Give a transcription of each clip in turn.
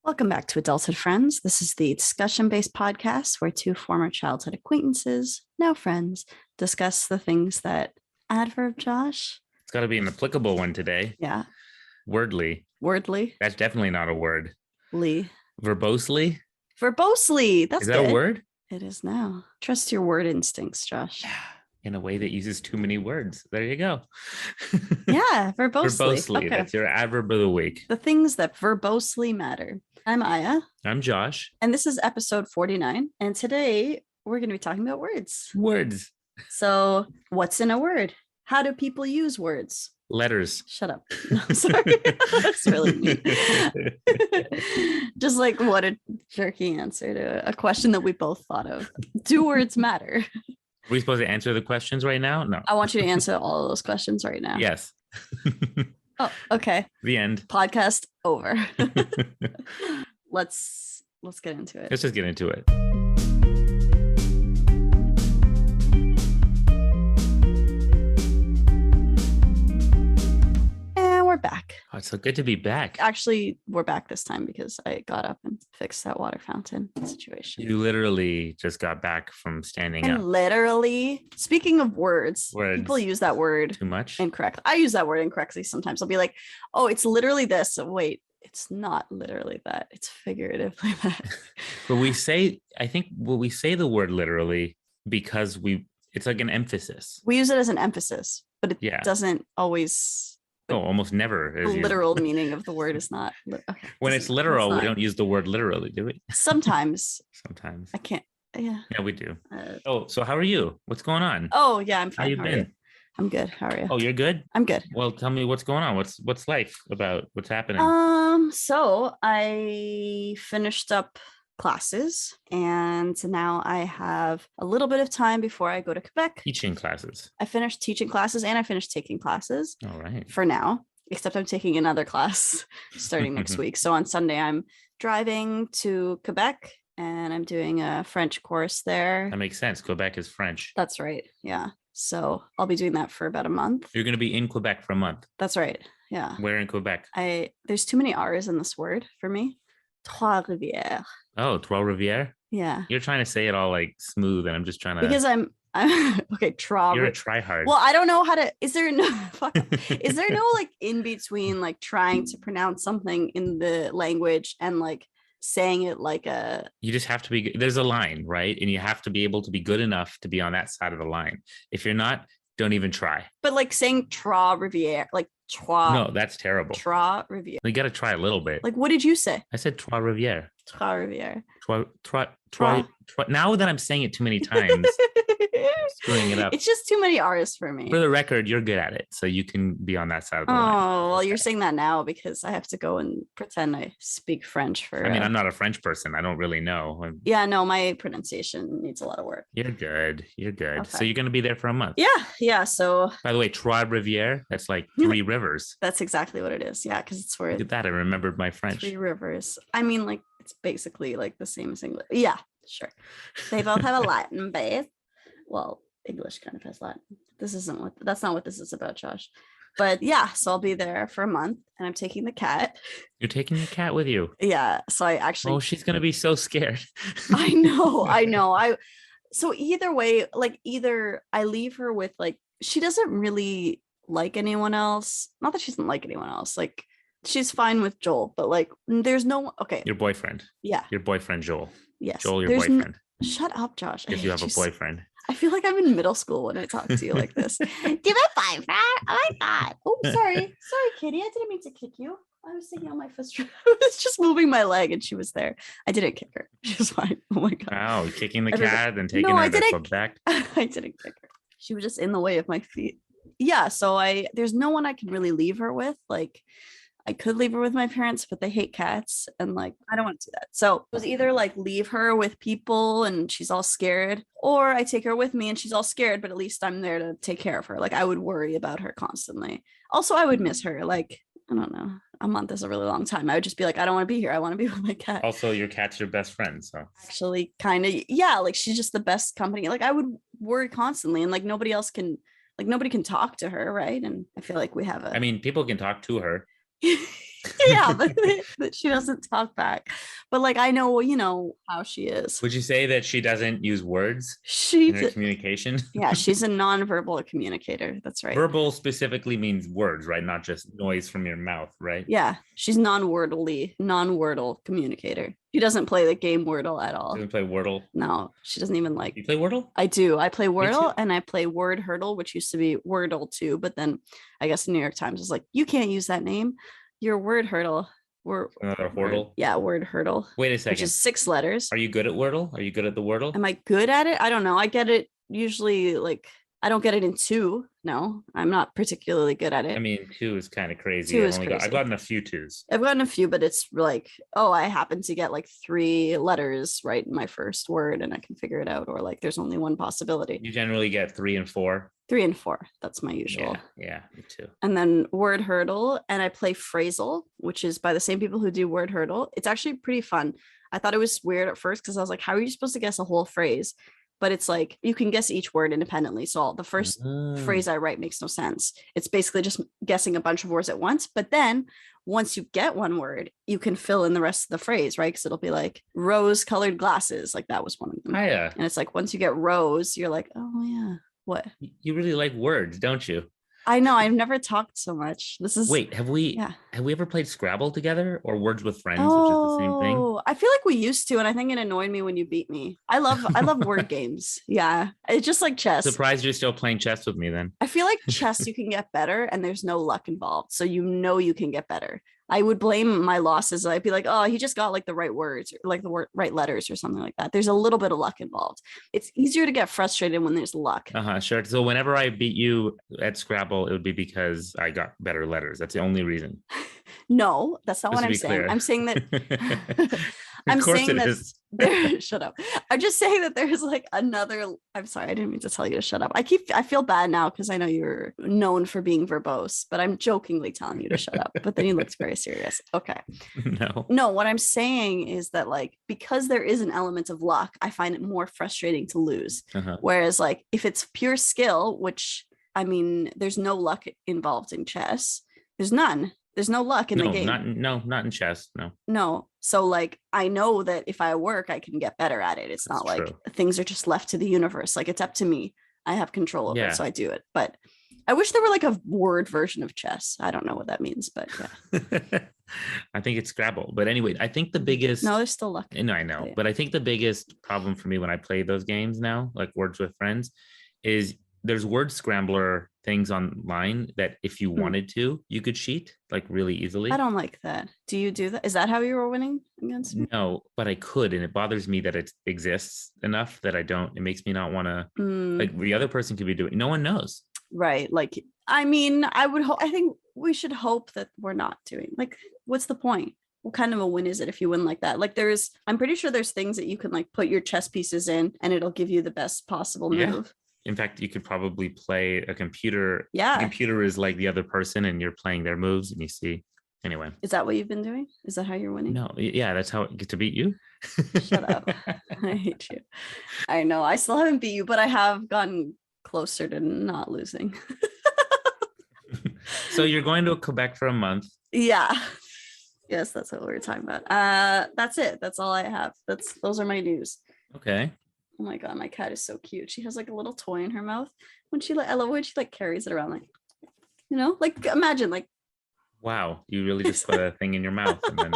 Welcome back to Adulthood Friends. This is the discussion-based podcast where two former childhood acquaintances, now friends, discuss the things that adverb, Josh. It's got to be an applicable one today. Yeah. Wordly. Wordly. That's definitely not a word. Lee. Verbosely. Verbosely. That's Is that good. a word? It is now. Trust your word instincts, Josh. In a way that uses too many words. There you go. Yeah, verbosely. Verbosely. Okay. That's your adverb of the week. The things that verbosely matter. I'm Aya. I'm Josh. And this is episode 49. And today we're going to be talking about words. Words. So, what's in a word? How do people use words? Letters. Shut up. No, sorry. That's really mean. Just like what a jerky answer to a question that we both thought of. Do words matter? Are we supposed to answer the questions right now? No. I want you to answer all of those questions right now. Yes. Oh, okay. The end. Podcast over. Let's get into it. Let's just get into it. And we're back. Oh, it's so good to be back. Actually, we're back this time because I got up and fixed that water fountain situation. You literally just got back from standing And up. literally, speaking of words, people use that word Too much? incorrectly. I use that word incorrectly sometimes. I'll be like, oh, it's literally this. Wait, it's not literally that. It's figuratively that. But we say the word literally because it's like an emphasis. We use it as an emphasis, but it Yeah. doesn't always. Oh, almost never. The literal meaning of the word is not. Okay. When it's literal, we don't use the word literally, do we? Sometimes. Sometimes. I can't. Yeah. Yeah, we do. So how are you? What's going on? Oh, yeah, I'm fine. How you been? I'm good. How are you? Oh, you're good? I'm good. Well, tell me what's going on. What's life about? What's happening? So I finished up classes and now I have a little bit of time before I go to Quebec. Teaching classes. I finished teaching classes and I finished taking classes. All right. For now, except I'm taking another class starting next week. So on Sunday, I'm driving to Quebec and I'm doing a French course there. That makes sense. Quebec is French. That's right. Yeah. So I'll be doing that for about a month. You're going to be in Quebec for a month. That's right. Yeah. Where in Quebec? There's too many R's in this word for me. Trois-Rivières. Oh, Trois-Rivières? Yeah. You're trying to say it all like smooth, and I'm just trying to. Because I'm okay. You're a tryhard. Well, I don't know how to. Is there no like in between like trying to pronounce something in the language and like saying it like a. You just have to be. There's a line, right? And you have to be able to be good enough to be on that side of the line. If you're not, don't even try. But like saying Trois-Rivières, like Trois. No, that's terrible. Trois-Rivières. You got to try a little bit. Like, what did you say? I said Trois-Rivières. Trois-Rivières. Now that I'm saying it too many times, screwing it up. It's just too many R's for me. For the record, you're good at it, so you can be on that side of the line. Oh, well, you're saying that now because I have to go and pretend I speak French for. I mean, I'm not a French person. I don't really know. Yeah, no, my pronunciation needs a lot of work. You're good. You're good. Okay. So you're going to be there for a month. Yeah. So. By the way, Trois-Rivières, that's like 3 rivers. That's exactly what it is. Yeah, because it's where. Look at that. I remembered my French. 3 rivers. I mean, like it's basically like the same as English. Yeah, sure. They both have a Latin base. Well, English kind of has Latin. That's not what this is about, Josh. But yeah, so I'll be there for a month and I'm taking the cat. You're taking your cat with you? Yeah. So I actually. Oh, she's going to be so scared. I know. So either way, like either I leave her with like, she doesn't really like anyone else. Not that she doesn't like anyone else. Like she's fine with Joel, but like there's no, okay. Your boyfriend. Yeah. Your boyfriend, Joel. Yes. Joel, your boyfriend. Shut up, Josh. If you have a boyfriend. I feel like I'm in middle school when I talk to you like this. Give it 5, right? Oh my God. Oh, sorry, kitty. I didn't mean to kick you. I was sitting on my foot. I was just moving my leg and she was there. I didn't kick her. She was fine. Oh my God. Wow, kicking the cat and taking her to Quebec. I didn't kick her. She was just in the way of my feet. Yeah. So there's no one I can really leave her with. Like I could leave her with my parents, but they hate cats. And like, I don't want to do that. So it was either like leave her with people and she's all scared, or I take her with me and she's all scared, but at least I'm there to take care of her. Like I would worry about her constantly. Also, I would miss her. Like, I don't know. A month is a really long time. I would just be like, I don't want to be here. I want to be with my cat. Also, your cat's your best friend. So actually kind of, yeah, like she's just the best company. Like I would worry constantly and like nobody can talk to her. Right. And I feel like we have I mean, people can talk to her. Yeah, but she doesn't talk back. But like I know, how she is. Would you say that she doesn't use words in her She's communication? Yeah, she's a nonverbal communicator. That's right. Verbal specifically means words, right? Not just noise from your mouth, right? Yeah, she's non-wordle communicator. She doesn't play the game Wordle at all. Doesn't play Wordle. No, she doesn't even like. You play Wordle? I do. I play Wordle too. and I play Word Hurdle, which used to be Wordle too. But then I guess the New York Times was like, you can't use that name. Your Word Hurdle. Another Wordle. Yeah, Word Hurdle. Wait a second. Which is 6 letters. Are you good at Wordle? Are you good at the Wordle? Am I good at it? I don't know. I get it usually like I don't get it in 2. No, I'm not particularly good at it. I mean, 2 is kind of crazy. 2 is crazy. I've gotten a few 2s. I've gotten a few, but it's like, oh, I happen to get like 3 letters right in my first word and I can figure it out. Or like there's only one possibility. You generally get 3 and 4. 3 and 4. That's my usual. Yeah, me too. And then Word Hurdle, and I play Phrasal, which is by the same people who do Word Hurdle. It's actually pretty fun. I thought it was weird at first because I was like, how are you supposed to guess a whole phrase? But it's like you can guess each word independently. So the first phrase I write makes no sense. It's basically just guessing a bunch of words at once. But then once you get one word, you can fill in the rest of the phrase, right? Because it'll be like rose-colored glasses. Like that was one of them. Yeah. And it's like once you get rose, you're like, oh yeah. What? You really like words, don't you? I know. I've never talked so much. Wait, have we ever played Scrabble together or Words with Friends, which is the same thing? Oh, I feel like we used to, and I think it annoyed me when you beat me. I love word games. Yeah. It's just like chess. Surprised you're still playing chess with me then. I feel like chess you can get better and there's no luck involved. So you can get better. I would blame my losses. I'd be like, oh, he just got like the right words, or like the right letters or something like that. There's a little bit of luck involved. It's easier to get frustrated when there's luck. Sure. So whenever I beat you at Scrabble, it would be because I got better letters. That's the only reason. No, that's not what I'm saying. I'm saying that I'm saying that shut up. I'm just saying that there's like another. I'm sorry, I didn't mean to tell you to shut up. I feel bad now because I know you're known for being verbose, but I'm jokingly telling you to shut up. But then you looked very serious. Okay. No, what I'm saying is that like because there is an element of luck, I find it more frustrating to lose. Whereas like if it's pure skill, which I mean, there's no luck involved in chess. There's none. There's no luck in the game. Not in chess. No. So like, I know that if I work, I can get better at it. It's not like things are just left to the universe. Like it's up to me. I have control of it. So I do it. But I wish there were like a word version of chess. I don't know what that means, but yeah. I think it's Scrabble. But anyway, I think the biggest. No, there's still luck. No, I know. But I think the biggest problem for me when I play those games now, like Words with Friends, is there's word scrambler things online that if you wanted to, you could cheat like really easily. I don't like that. Do you do that? Is that how you were winning against me? No, but I could. And it bothers me that it exists enough that I don't. It makes me not want to, like the other person could be doing. No one knows. Right. Like, I mean, I think we should hope that we're not doing like, what's the point? What kind of a win is it if you win like that? Like I'm pretty sure there's things that you can like put your chess pieces in and it'll give you the best possible move. In fact, you could probably play a computer. Yeah. The computer is like the other person and you're playing their moves and you see. Anyway. Is that what you've been doing? Is that how you're winning? No. Yeah, that's how I get to beat you. Shut up. I hate you. I know. I still haven't beat you, but I have gotten closer to not losing. So you're going to Quebec for a month. Yeah. Yes, that's what we were talking about. That's it. That's all I have. Those are my news. Okay. Oh my god, my cat is so cute. She has like a little toy in her mouth. I love when she like carries it around, like, like imagine like. Wow, you really just put a thing in your mouth and then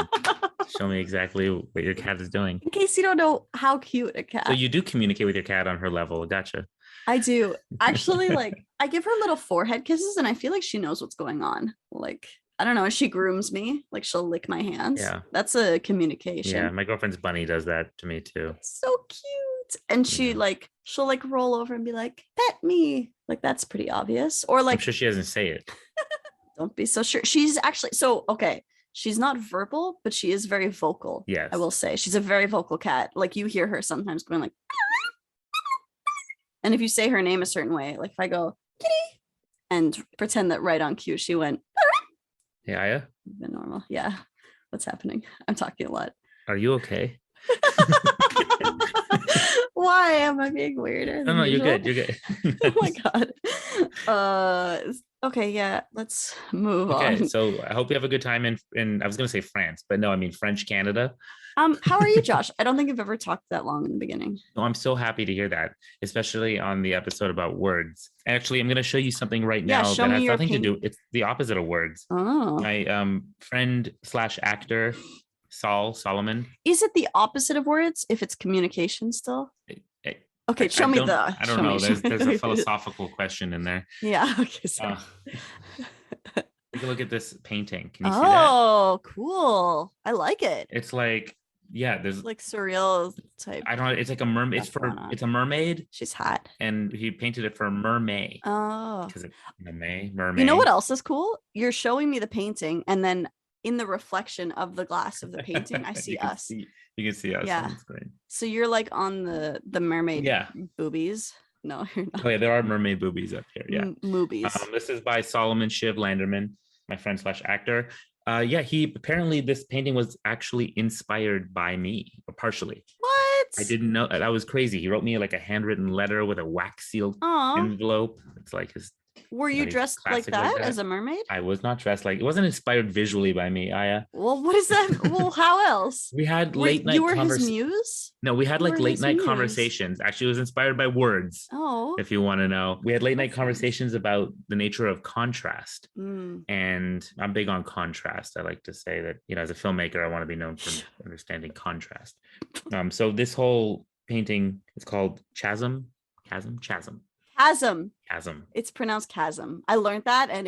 show me exactly what your cat is doing. In case you don't know how cute a cat. So you do communicate with your cat on her level. Gotcha. I do. Actually, like I give her little forehead kisses and I feel like she knows what's going on. Like, I don't know. She grooms me. Like she'll lick my hands. Yeah. That's a communication. Yeah. My girlfriend's bunny does that to me too. So cute. And she'll like roll over and be like, pet me. Like that's pretty obvious. Or like, I'm sure she doesn't say it. Don't be so sure. She's actually, okay. She's not verbal, but she is very vocal. Yes. I will say she's a very vocal cat. Like you hear her sometimes going like, and if you say her name a certain way, like if I go, kitty, and pretend that right on cue, she went, yeah. The normal. Yeah. What's happening? I'm talking a lot. Are you okay? Why am I being weirder No, than no, you're usual? good. You're good. Oh my god. Okay, yeah, let's move Okay, on. so I hope you have a good time in I was gonna say France, but no, I mean French Canada. How are you, Josh? I don't think I've ever talked that long in the beginning. No, I'm so happy to hear that, especially on the episode about words. Actually, I'm gonna show you something right Yeah, now show that me has your nothing to paint. do. It's the opposite of words. Oh. My friend slash actor Solomon. Is it the opposite of words if it's communication still? Okay, show me the. I don't Show me. know. Show There's a me. philosophical question in there. Yeah. Okay. Sorry. Take a look at this painting. Can you see that? Oh, cool. I like it. It's like, yeah, there's Like surreal type. I don't know. It's like a mermaid. It's a mermaid, She's hot. and he painted it for mermaid Oh. because it's mermaid. You know what else is cool? You're showing me the painting, and then in the reflection of the glass of the painting, I see us. You can see us Yeah. on the screen. So you're like on the mermaid boobies. No, you're not. Oh yeah, there are mermaid boobies up here. Yeah. Movies. This is by Solomon Shiv Landerman, my friend slash actor. Yeah, he apparently this painting was actually inspired by me, partially. What? I didn't know. That was crazy. He wrote me like a handwritten letter with a wax sealed envelope. It's like his. Were you dressed like that as a mermaid? I was not dressed like. It wasn't inspired visually by me. Well, what is that? Well, how else? We had late night. You were his muse? No, we had like late night conversations. Actually, it was inspired by words. Oh. If you want to know, we had late night conversations about the nature of contrast. And I'm big on contrast. I like to say that, you know, as a filmmaker, I want to be known for understanding contrast. So this whole painting is called Chasm. It's pronounced chasm. I learned that, and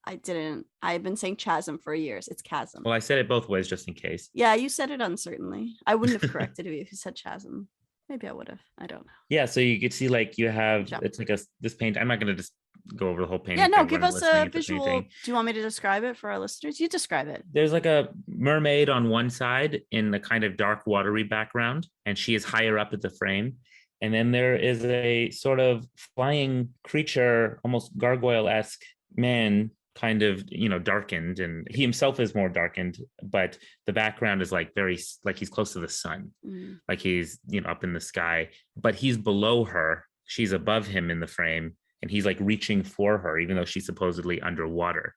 I've been saying chasm for years. It's chasm. Well, I said it both ways just in case. Yeah, you said it uncertainly. I wouldn't have corrected you if you said chasm. Maybe I would have. I don't know. Yeah, so you could see like you have, it's like this paint. I'm not going to just go over the whole painting. Yeah, no, give us a visual. Do you want me to describe it for our listeners? You describe it. There's like a mermaid on one side in a kind of dark watery background, and she is higher up at the frame. And then there is a sort of flying creature, almost gargoyle-esque man, kind of, you know, darkened, and he himself is more darkened, but the background is like very, like he's close to the sun, like he's, you know, up in the sky, but he's below her. She's above him in the frame, and he's like reaching for her, even though she's supposedly underwater.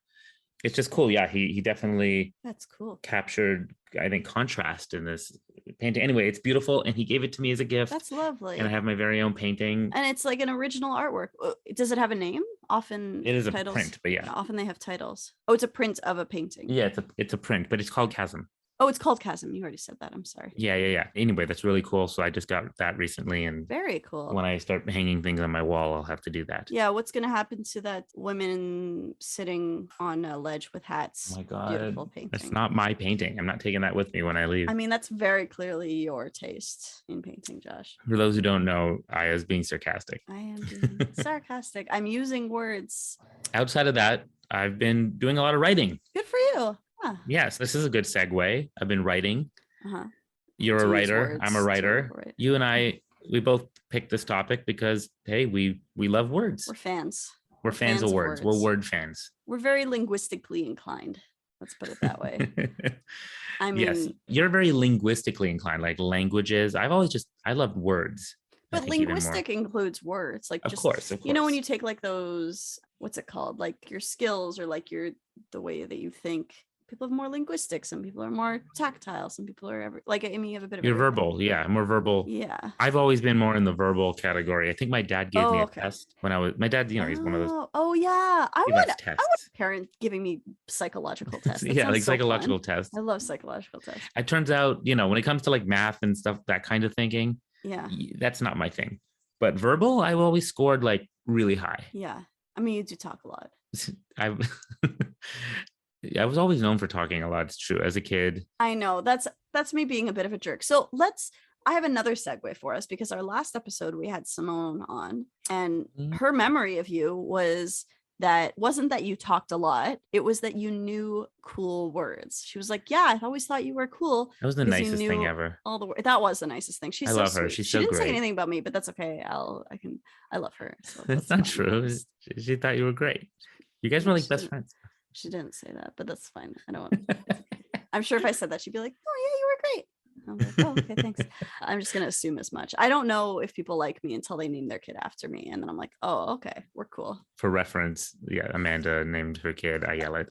It's just cool. Yeah, he definitely that's cool captured, I think, contrast in this painting. Anyway, it's beautiful, and he gave it to me as a gift. That's lovely. And I have my very own painting. And it's like an original artwork. Does it have a name? Often it is titles, a print, but yeah. Often they have titles. Oh, it's a print of a painting. Yeah, it's a print, but it's called Chasm. Oh, it's called Chasm. You already said that. I'm sorry. Yeah. Anyway, that's really cool. So I just got that recently, and very cool. When I start hanging things on my wall, I'll have to do that. Yeah, what's gonna happen to that women sitting on a ledge with hats? Oh my God, beautiful painting. That's not my painting. I'm not taking that with me when I leave. I mean, that's very clearly your taste in painting, Josh. For those who don't know, Aya's being sarcastic. I am being sarcastic. I'm using words. Outside of that, I've been doing a lot of writing. Good for you. Huh. Yes, this is a good segue. I've been writing. You're a writer. I'm a writer. You and I, we both picked this topic because, hey, we love words. We're fans. We're fans of words. We're word fans. We're very linguistically inclined. Let's put it that way. I mean, yes, you're very linguistically inclined, like languages. I loved words. But linguistic includes words, like of course. You know, when you take like those, what's it called? Like your skills or like the way that you think. People have more linguistic. Some people are more tactile. Some people are like, I mean, you have a bit of. You're verbal, yeah, more verbal. Yeah. I've always been more in the verbal category. I think my dad gave me a test when I was. My dad, you know, he's one of those. Oh yeah, I want a parent giving me psychological tests. Yeah, like psychological tests. I love psychological tests. It turns out, you know, when it comes to like math and stuff, that kind of thinking. Yeah. That's not my thing. But verbal, I've always scored like really high. Yeah, I mean, you do talk a lot. I was always known for talking a lot. It's true. As a kid. I know that's me being a bit of a jerk. So I have another segue for us because our last episode we had Simone on, and her memory of you wasn't that you talked a lot. It was that you knew cool words. She was like, yeah, I always thought you were cool. That was the nicest thing ever. That was the nicest thing. I love her. She's so great. She didn't say anything about me, but that's okay. I love her. So that's not true. She thought you were great. You guys were like best friends. She didn't say that, but that's fine. I don't want I'm sure if I said that, she'd be like, oh yeah, you were great. be like, oh, okay, thanks. I'm just gonna assume as much. I don't know if people like me until they name their kid after me, and then I'm like, oh, okay, we're cool. For reference, yeah, Amanda named her kid Ayelet.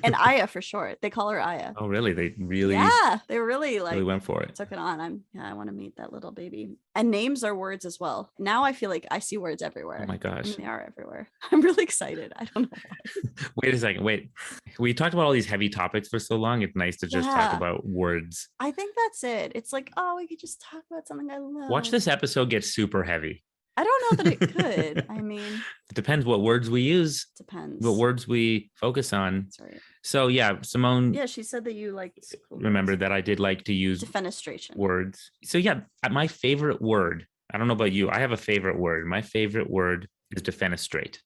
And Aya for short. They call her Aya. Oh, really? They really, Yeah, they really really went for it. took it on. I want to meet that little baby. And names are words as well. Now I feel like I see words everywhere. Oh my gosh. They are everywhere. I'm really excited. I don't know why. Wait a second. Wait. We talked about all these heavy topics for so long. It's nice to just talk Yeah. about words. I think that's it. It's like, oh, we could just talk about something I love. Watch this episode get super heavy. I don't know that it could. I mean, It depends what words we use, depends. what words we focus on. That's right. So yeah, Simone Yeah, she said that you liked remembered that I did like to use defenestration. words. So yeah, my favorite word, I don't know about you, I have a favorite word. My favorite word is defenestrate,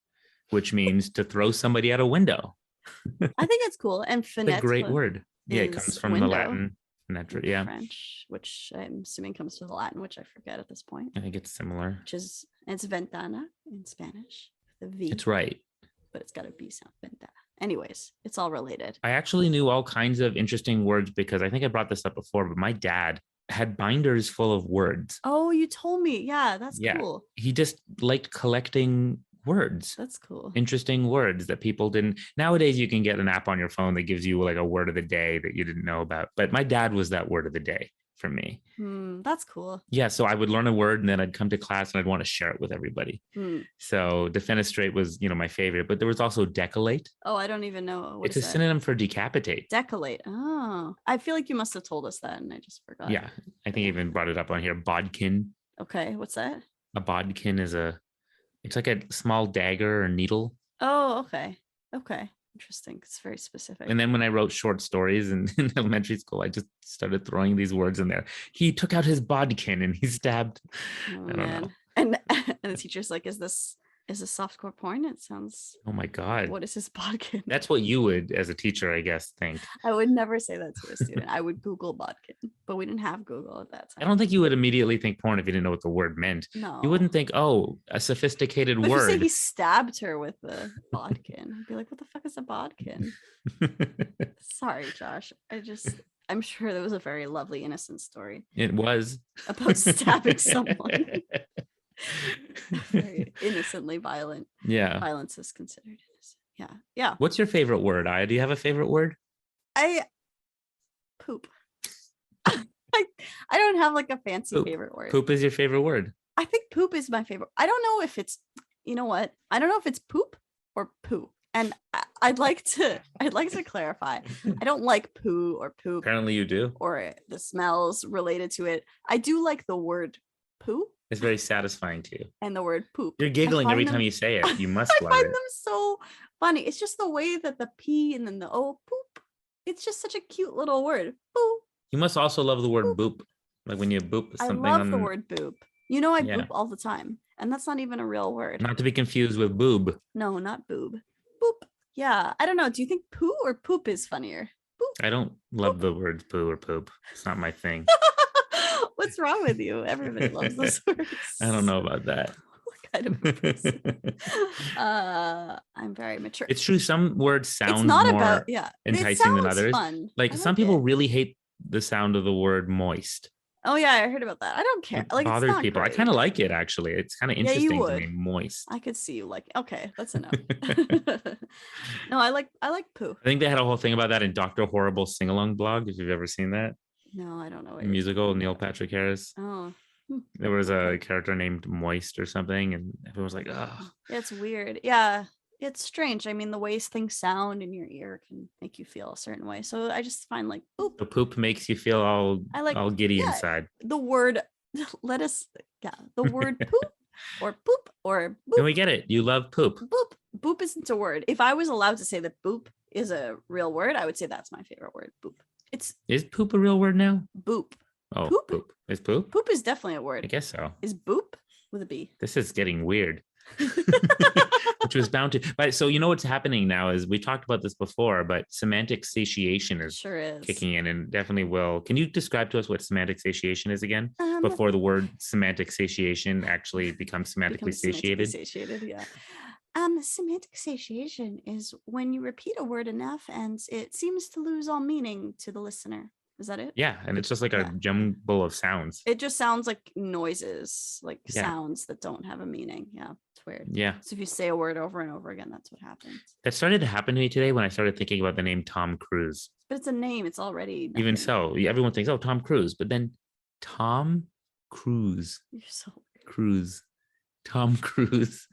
which means to throw somebody out a window. I think it's cool. And It's a great word. Yeah, it is comes from window. the Latin. Yeah, French, which I'm assuming comes from the Latin, which I forget at this point. I think it's similar. Which is, it's ventana in Spanish. The V. It's right. But it's got a B sound. Ventana. Anyways, it's all related. I actually knew all kinds of interesting words because I think I brought this up before, but my dad had binders full of words. Oh, you told me. Yeah, that's Yeah. cool. He just liked collecting words. That's cool. Interesting words that people didn't. Nowadays, you can get an app on your phone that gives you like a word of the day that you didn't know about. But my dad was that word of the day for me. That's cool. Yeah. So I would learn a word and then I'd come to class and I'd want to share it with everybody. So defenestrate was, my favorite, but there was also decolate. Oh, I don't even know. It's a synonym for decapitate. Decolate. Oh, I feel like you must have told us that and I just forgot. Yeah. I think I even brought it up on here. Bodkin. Okay. What's that? A bodkin is it's like a small dagger or needle. Oh, okay. Okay. Interesting. It's very specific. And then when I wrote short stories in elementary school, I just started throwing these words in there. He took out his bodkin and he stabbed. Oh, I don't know. And the teacher's like, is this softcore porn? It sounds. Oh my God. What is this bodkin? That's what you would, as a teacher, I guess, think. I would never say that to a student. I would Google bodkin, but we didn't have Google at that time. I don't think you would immediately think porn if you didn't know what the word meant. No. You wouldn't think, oh, a sophisticated But word. if you say he stabbed her with the bodkin, I'd be like, what the fuck is a bodkin? Sorry, Josh. I'm sure that was a very lovely, innocent story. It was. About stabbing someone. Very innocently violent. Yeah. Violence is considered innocent. Yeah. Yeah. What's your favorite word, Aya? Do you have a favorite word? Poop. I don't have like a fancy favorite word. Poop is your favorite word. I think poop is my favorite. I don't know if it's, you know what? I don't know if it's poop or poo. And I'd like to clarify. I don't like poo or poop. Apparently you do. Or the smells related to it. I do like the word poo. It's very satisfying to you. And the word poop. You're giggling every time you say it. You must love I find it. them so funny. It's just the way that the P and then the O, poop. It's just such a cute little word. Boop. You must also love the word boop. Like when you boop something. I love the word boop. I boop all the time. And that's not even a real word. Not to be confused with boob. No, not boob. Boop. Yeah. I don't know. Do you think poo or poop is funnier? Boop. I don't love the words poo or poop. It's not my thing. What's wrong with you? Everybody loves those words. I don't know about that. What kind of a person? I'm very mature. It's true. Some words sound it's not more about, enticing than others. Fun. Like some people really hate the sound of the word moist. Oh yeah, I heard about that. I don't care. It like bothers it's not people. great. I kind of like it actually. It's kind of interesting to me. Moist. I could see you like. Okay, that's enough. No, I like poo. I think they had a whole thing about that in Dr. Horrible's sing-along blog. If you've ever seen that. No, I don't know. Musical Neil Patrick Harris. Oh. There was a character named Moist or something, and everyone was like, "Oh, it's weird." Yeah, it's strange. I mean, the ways things sound in your ear can make you feel a certain way. So I just find like poop. The poop makes you feel all giddy inside. The word, the word poop or poop or boop. And we get it. You love poop. Boop. Boop isn't a word. If I was allowed to say that boop is a real word, I would say that's my favorite word. Boop. Is poop a real word now? Boop. Oh, poop. Is poop? Poop is definitely a word. I guess so. Is boop with a B. This is getting weird. Which was bound to. But so you know what's happening now is we talked about this before, but semantic satiation is kicking in and definitely will. Can you describe to us what semantic satiation is again? Before the word semantic satiation actually becomes semantically satiated. Yeah. Semantic satiation is when you repeat a word enough and it seems to lose all meaning to the listener. Is that it? Yeah, and it's just like a jumble of sounds. It just sounds like noises, like Yeah. sounds that don't have a meaning. Yeah, it's weird. Yeah. So if you say a word over and over again, that's what happens. That started to happen to me today when I started thinking about the name Tom Cruise. But it's a name. It's already nothing. Even so, everyone thinks, oh, Tom Cruise. But then Tom Cruise. You're so weird. Cruise. Tom Cruise.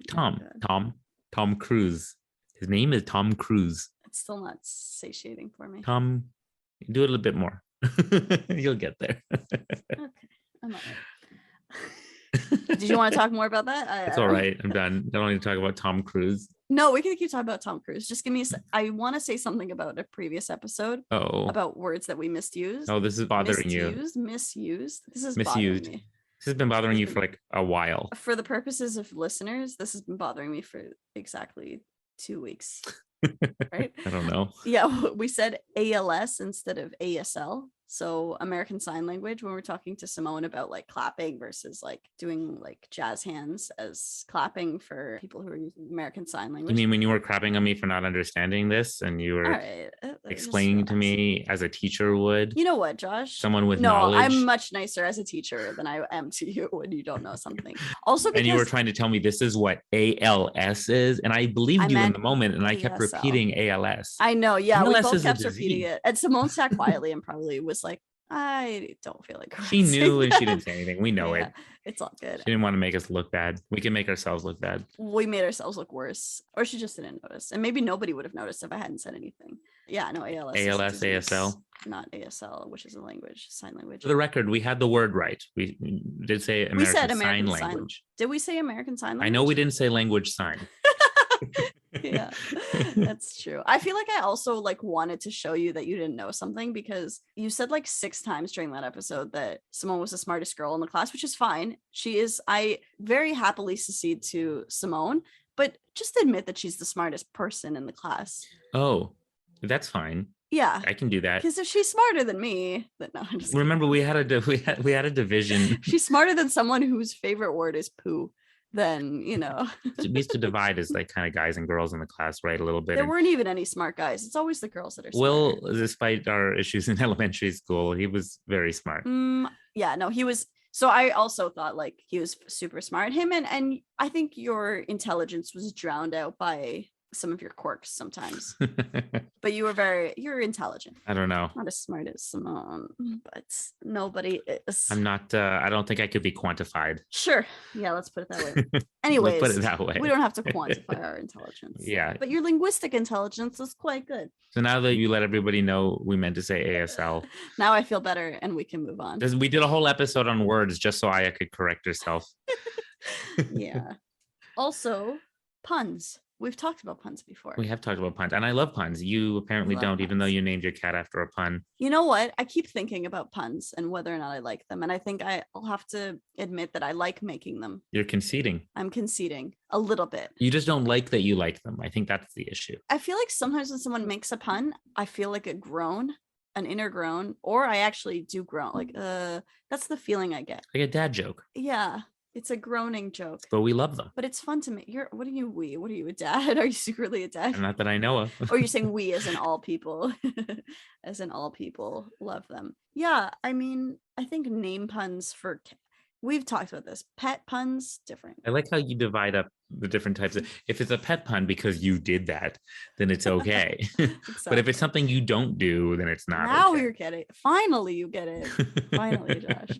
Tom Cruise. His name is Tom Cruise. It's still not satiating for me. Tom, do it a little bit more. You'll get there. Okay, I'm all right. Did you want to talk more about that? It's all right. I'm done. I don't need to talk about Tom Cruise. No, we can keep talking about Tom Cruise. Just give me I want to say something about a previous episode. Oh. About words that we misused. Oh, this is bothering you. Misused. This is misused. Bothering me. This has been bothering you for like a while. For the purposes of listeners, this has been bothering me for exactly 2 weeks. Right? I don't know. Yeah, we said ALS instead of ASL. So American Sign Language, when we're talking to Simone about like clapping versus like doing like jazz hands as clapping for people who are using American Sign Language. You mean when you were crapping on me for not understanding this and you were explaining to me as a teacher would? You know what, Josh? Someone with knowledge. I'm much nicer as a teacher than I am to you when you don't know something. Also, because and you were trying to tell me this is what ALS is, and I believed you in the moment, and I kept repeating ALS. I know, yeah, ALS we both kept repeating it. And Simone sat quietly and probably was like, I don't feel like she knew and she didn't say anything. We know it. It's all good. She didn't want to make us look bad. We can make ourselves look bad. We made ourselves look worse, or she just didn't notice, and maybe nobody would have noticed if I hadn't said anything. Yeah, no, ALS, ASL, not ASL, which is a language, sign language. For the record, we had the word right. We did say American Sign Language. Did we say American Sign Language? I know we didn't say language sign. Yeah, that's true. I feel like I also like wanted to show you that you didn't know something, because you said like 6 times during that episode that Simone was the smartest girl in the class, which is fine. She is. I very happily secede to Simone, but just admit that she's the smartest person in the class. Oh, that's fine. Yeah, I can do that. Because if she's smarter than me, then no. I'm just Remember, we had a division. She's smarter than someone whose favorite word is poo. Then, you know. We used to divide as like kind of guys and girls in the class, right? A little bit. There weren't even any smart guys. It's always the girls that are smart. Will, despite our issues in elementary school, he was very smart. Yeah, no, he was. So I also thought like he was super smart. Him and I think your intelligence was drowned out by some of your quirks sometimes. But you're intelligent. I don't know. Not as smart as Simone, but nobody is. I'm not, I don't think I could be quantified. Sure. Yeah, let's put it that way. Anyways, let's put it that way. We don't have to quantify our intelligence. Yeah. But your linguistic intelligence is quite good. So now that you let everybody know we meant to say ASL. Now I feel better and we can move on. We did a whole episode on words just so Aya could correct herself. Yeah. Also, puns. We've talked about puns before. We have talked about puns, and I love puns. You apparently don't, even though you named your cat after a pun. You know what? I keep thinking about puns and whether or not I like them. And I think I'll have to admit that I like making them. You're conceding. I'm conceding a little bit. You just don't like that you like them. I think that's the issue. I feel like sometimes when someone makes a pun, I feel like a groan, an inner groan, or I actually do groan. Like, that's the feeling I get. Like a dad joke. Yeah. It's a groaning joke. But we love them. But it's fun to me. What are you, a dad? Are you secretly a dad? Not that I know of. Or you're saying we as in all people, as in all people love them. Yeah, I mean, I think name puns we've talked about this. Pet puns, different. I like how you divide up the different types of, if it's a pet pun because you did that, then it's okay. Exactly. But if it's something you don't do, then it's not. Now okay. You're getting it. Finally, you get it. Finally, Josh.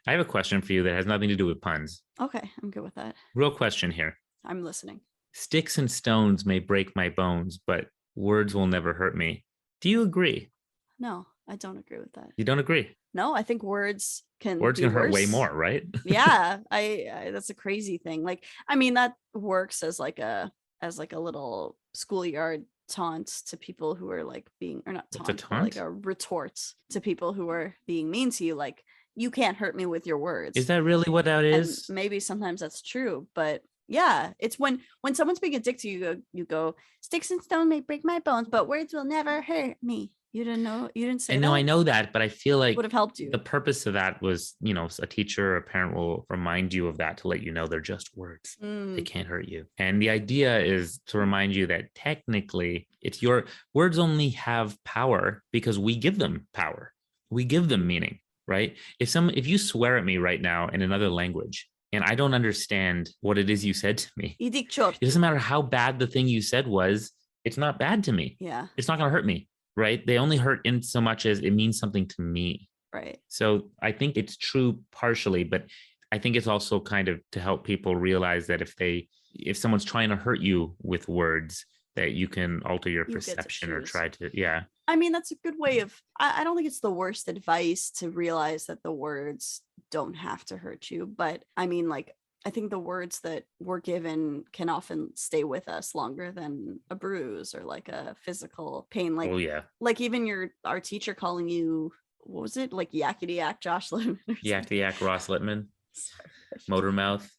I have a question for you that has nothing to do with puns. Okay, I'm good with that. Real question here. I'm listening. Sticks and stones may break my bones, but words will never hurt me. Do you agree? No, I don't agree with that. You don't agree? No, I think words can hurt way more, right? Yeah, I that's a crazy thing. Like, I mean, that works as like a little schoolyard taunt to people who are like being, or not taunt, but like a retort to people who are being mean to you. Like, you can't hurt me with your words. Is that really what that is? And maybe sometimes that's true, but yeah, it's when someone's being a dick to you, you go, sticks and stone may break my bones, but words will never hurt me. You didn't know, you didn't say that? I know that, but I feel like would have helped you. The purpose of that was, a teacher or a parent will remind you of that to let you know they're just words. They can't hurt you. And the idea is to remind you that technically it's your words only have power because we give them power. we give them meaning, right? If you swear at me right now in another language and I don't understand what it is you said to me, Иди к черту. it doesn't matter how bad the thing you said was, it's not bad to me. Yeah. It's not going to hurt me, right? They only hurt in so much as it means something to me. Right. So I think it's true partially, but I think it's also kind of to help people realize that if someone's trying to hurt you with words, that you can alter your perception or try to, yeah. I mean, that's a good way of, I don't think it's the worst advice to realize that the words don't have to hurt you. But I mean, like, I think the words that we're given can often stay with us longer than a bruise or like a physical pain. Like, Oh yeah. Like even our teacher calling you, what was it? Like yakety yak Josh Littman. Yakety yak Ross Littman. Motor mouth.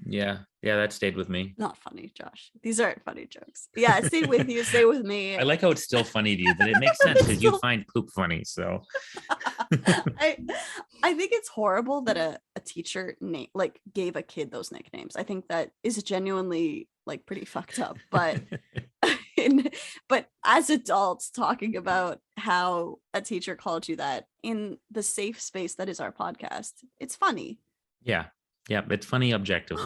Yeah. Yeah, that stayed with me. Not funny, Josh. These aren't funny jokes. Yeah, it stayed with you, stay with me. I like how it's still funny to you, but it makes sense because you find poop funny. So I think it's horrible that a teacher like gave a kid those nicknames. I think that is genuinely like pretty fucked up. But but as adults talking about how a teacher called you that in the safe space that is our podcast, it's funny. Yeah. Yeah. It's funny objectively.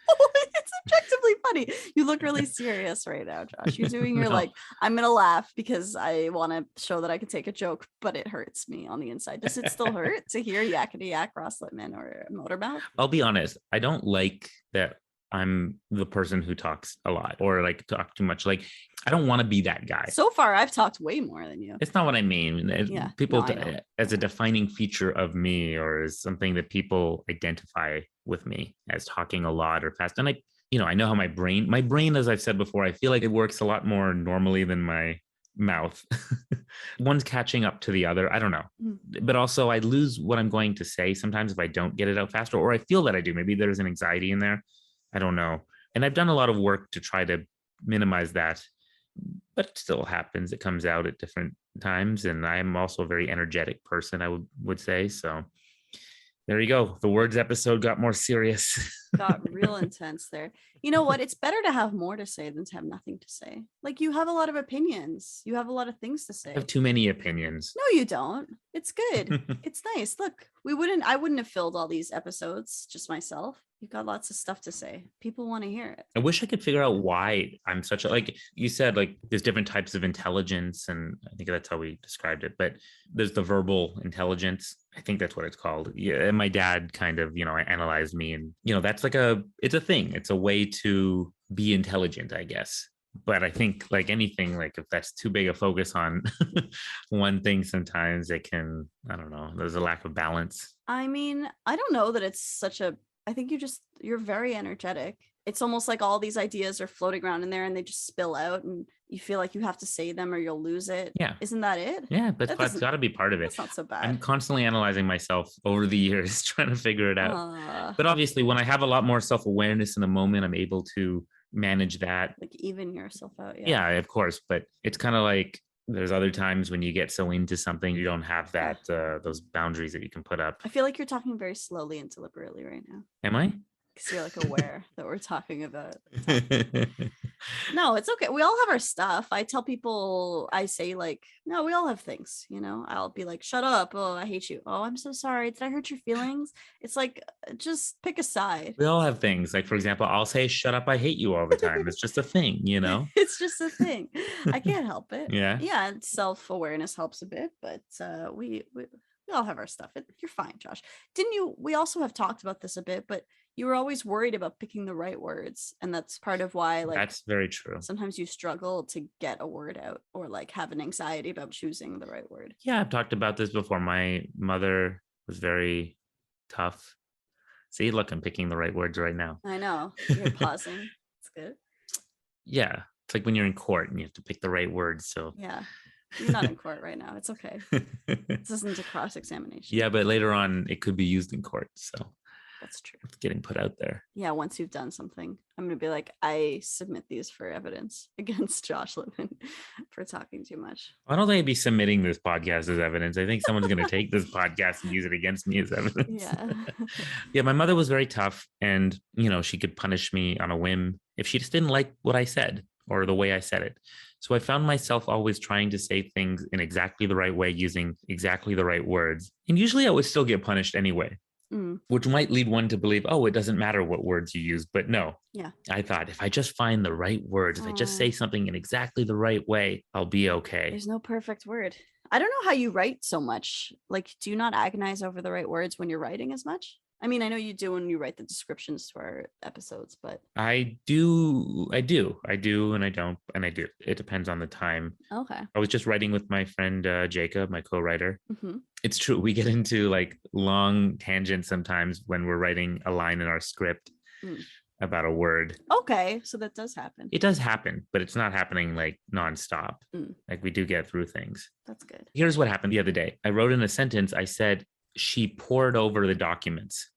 It's objectively funny. You look really serious right now, Josh. You're doing your like, I'm gonna laugh because I want to show that I can take a joke, but it hurts me on the inside. Does it still hurt to hear yakety yak Ross Littman or Motormouth? I'll be honest. I don't like that I'm the person who talks a lot or like talk too much. Like, I don't want to be that guy. So far, I've talked way more than you. It's not what I mean. Yeah, People no, as a defining feature of me or as something that people identify with me as talking a lot or fast. And I know how my brain, as I've said before, I feel like it works a lot more normally than my mouth. One's catching up to the other. I don't know. But also I lose what I'm going to say sometimes if I don't get it out faster, or I feel that I do. Maybe there's an anxiety in there. I don't know. And I've done a lot of work to try to minimize that, but it still happens. It comes out at different times. And I'm also a very energetic person, I would say. So there you go. The words episode got more serious. Got real intense there. You know what? It's better to have more to say than to have nothing to say. Like, you have a lot of opinions. You have a lot of things to say. I have too many opinions. No, you don't. It's good. It's nice. Look, I wouldn't have filled all these episodes just myself. You've got lots of stuff to say. People want to hear it. I wish I could figure out why I'm such a, like you said, like there's different types of intelligence. And I think that's how we described it. But there's the verbal intelligence. I think that's what it's called. Yeah. And my dad kind of, analyzed me and, that's like it's a thing. It's a way to be intelligent, I guess. But I think like anything, like if that's too big a focus on one thing, sometimes it can, I don't know, there's a lack of balance. I mean, I don't know that it's I think you're very energetic. It's almost like all these ideas are floating around in there and they just spill out and you feel like you have to say them or you'll lose it. Yeah. Isn't that it? Yeah, but that's got to be part of it. That's not so bad. I'm constantly analyzing myself over the years, trying to figure it out. But obviously, when I have a lot more self-awareness in the moment, I'm able to manage that. Like even yourself out. Yeah, yeah, of course. But it's kind of like there's other times when you get so into something, you don't have that those boundaries that you can put up. I feel like you're talking very slowly and deliberately right now. Am I? Because you're like aware that we're talking about. No, it's okay. We all have our stuff. I tell people, I say like, no, we all have things, I'll be like, shut up. Oh, I hate you. Oh, I'm so sorry. Did I hurt your feelings? It's like, just pick a side. We all have things. Like, for example, I'll say, shut up, I hate you all the time. It's just a thing, It's just a thing. I can't help it. Yeah. Yeah. Self-awareness helps a bit, but we all have our stuff. You're fine, Josh. We also have talked about this a bit, but you were always worried about picking the right words. And that's part of why, like, that's very true. Sometimes you struggle to get a word out or like have an anxiety about choosing the right word. Yeah, I've talked about this before. My mother was very tough. See, look, I'm picking the right words right now. I know. You're pausing. It's good. Yeah. It's like when you're in court and you have to pick the right words. So yeah. You're not in court right now. It's okay. This isn't a cross-examination. Yeah, but later on it could be used in court. So that's true. It's getting put out there. Yeah, once you've done something, I'm going to be like, I submit these for evidence against Josh Littman for talking too much. I don't think I'd be submitting this podcast as evidence. I think someone's going to take this podcast and use it against me as evidence. Yeah. Yeah, my mother was very tough and, she could punish me on a whim if she just didn't like what I said or the way I said it. So I found myself always trying to say things in exactly the right way, using exactly the right words. And usually I would still get punished anyway, which might lead one to believe, oh, it doesn't matter what words you use. But no, Yeah. I thought if I just find the right words, if I just say something in exactly the right way, I'll be okay. There's no perfect word. I don't know how you write so much. Like, do you not agonize over the right words when you're writing as much? I mean, I know you do when you write the descriptions to our episodes, but I do, and I don't, and I do. It depends on the time. okay. I was just writing with my friend Jacob, my co-writer. Mm-hmm. It's true. We get into like long tangents sometimes when we're writing a line in our script about a word. Okay, so that does happen. It does happen, but it's not happening like nonstop. Like we do get through things. That's good. Here's what happened the other day. I wrote in a sentence, I said, she poured over the documents,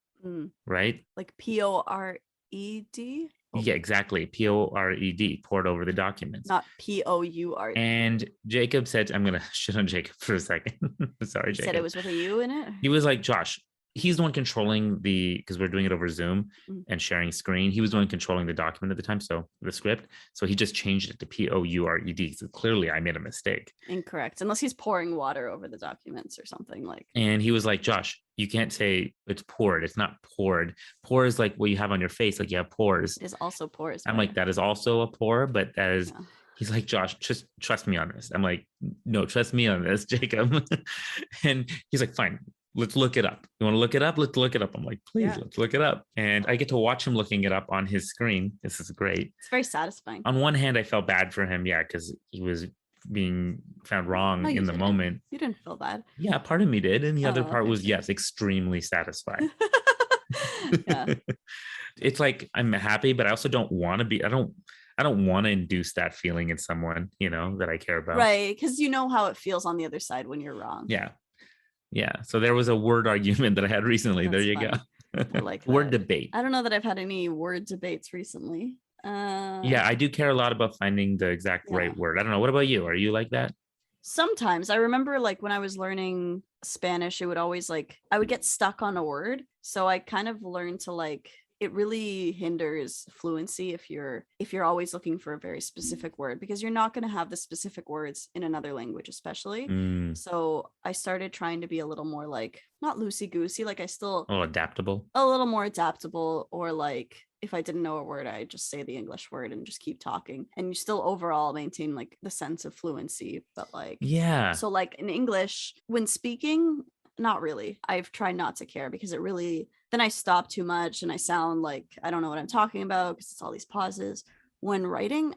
right? Like P-O-R-E-D? Yeah, exactly. P-O-R-E-D, poured over the documents. Not P-O-U-R. And Jacob said, I'm going to shit on Jacob for a second. Sorry, Jacob. Said it was with a U in it? He was like, Josh, he's the one controlling because we're doing it over Zoom and sharing screen. He was the one controlling the document at the time, so the script. So he just changed it to P-O-U-R-E-D. So clearly I made a mistake. Incorrect. Unless he's pouring water over the documents or something like. And he was like, Josh, you can't say it's poured. It's not poured. Pour is like what you have on your face. Like you have pores. It is also pores. I'm like, that is also a pore, but that is... Yeah. He's like, Josh, just trust me on this. I'm like, no, trust me on this, Jacob. And he's like, fine, let's look it up. You want to look it up? Let's look it up. I'm like, please, let's look it up. And I get to watch him looking it up on his screen. This is great. It's very satisfying. On one hand, I felt bad for him. Yeah, because he was being found wrong in the moment. You didn't feel bad. Yeah, part of me did. And the other part was, yes, extremely satisfied. Yeah. It's like, I'm happy, but I also don't want to be, I don't want to induce that feeling in someone, that I care about. Right. Because you know how it feels on the other side when you're wrong. Yeah. Yeah. So there was a word argument that I had recently. That's there you fun. Go. I like word that. debate. I don't know that I've had any word debates recently. Yeah, I do care a lot about finding the exact right word. I don't know. What about you? Are you like that? Sometimes. I remember like when I was learning Spanish, it would always I would get stuck on a word. So I kind of learned to it really hinders fluency if you're always looking for a very specific word, because you're not going to have the specific words in another language, especially. So I started trying to be a little more not loosey-goosey, adaptable, a little more adaptable, or if I didn't know a word, I just say the English word and just keep talking, and you still overall maintain the sense of fluency. But yeah. So in English, when speaking, not really. I've tried not to care, because it really, then I stop too much and I sound like I don't know what I'm talking about because it's all these pauses. When writing,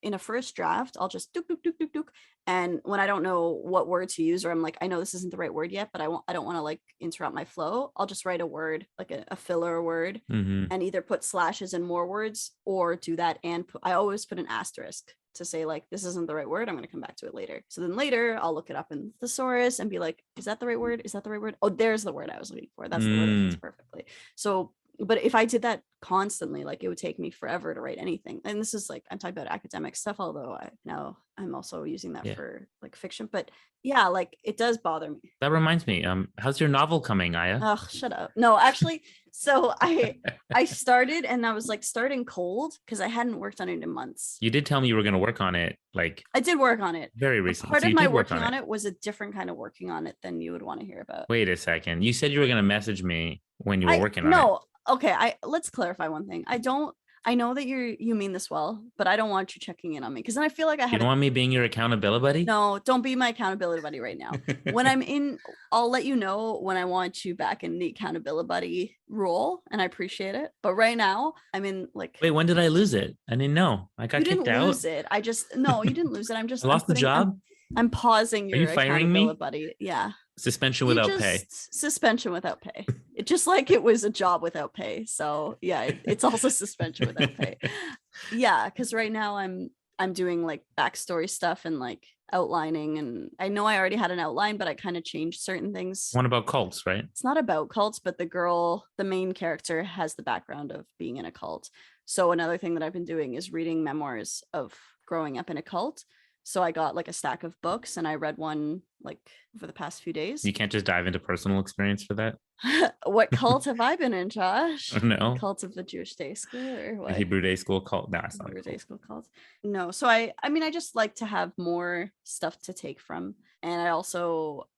in a first draft, I'll just dook, dook, dook, dook, dook. And when I don't know what word to use, or I'm I know this isn't the right word yet, but I don't want to interrupt my flow, I'll just write a word, a filler word, and either put slashes in more words, or do that. And I always put an asterisk to say this isn't the right word. I'm going to come back to it later. So then later I'll look it up in thesaurus and be is that the right word? Is that the right word? Oh, there's the word I was looking for. That's the word that fits perfectly. So, but if I did that constantly, it would take me forever to write anything. And this is I'm talking about academic stuff, although I'm also using that for fiction. But yeah, it does bother me. That reminds me, how's your novel coming, Aya? Oh, shut up. No, actually, so I started, and I was starting cold because I hadn't worked on it in months. You did tell me you were going to work on it. I did work on it very recently. Part of my working on it was a different kind of working on it than you would want to hear about. Wait a second. You said you were going to message me when you were working on it. No. Okay. Let's clarify one thing. I know that you mean this well, but I don't want you checking in on me, because then I feel like I had. You don't want me being your accountability buddy? No, don't be my accountability buddy right now. When I'm in, I'll let you know when I want you back in the accountability buddy role, and I appreciate it. But right now, I'm in Wait, when did I lose it? I didn't know. I got kicked out. You didn't lose it. No, you didn't lose it. I'm just. I lost the job. I'm pausing your Are you firing me, buddy? Yeah. Suspension without pay. Suspension without pay. It just it was a job without pay. So yeah, it's also suspension without pay. Yeah, because right now I'm doing backstory stuff and outlining, and I know I already had an outline, but I kind of changed certain things. One about cults, right? It's not about cults, but the main character has the background of being in a cult. So another thing that I've been doing is reading memoirs of growing up in a cult. So I got a stack of books, and I read one over the past few days. You can't just dive into personal experience for that? What cult have I been in, Josh? No, Cult of the Jewish day school or the what? Hebrew day school cult. No, it's not a Hebrew day cult. school cult. No, so I mean I just like to have more stuff to take from. And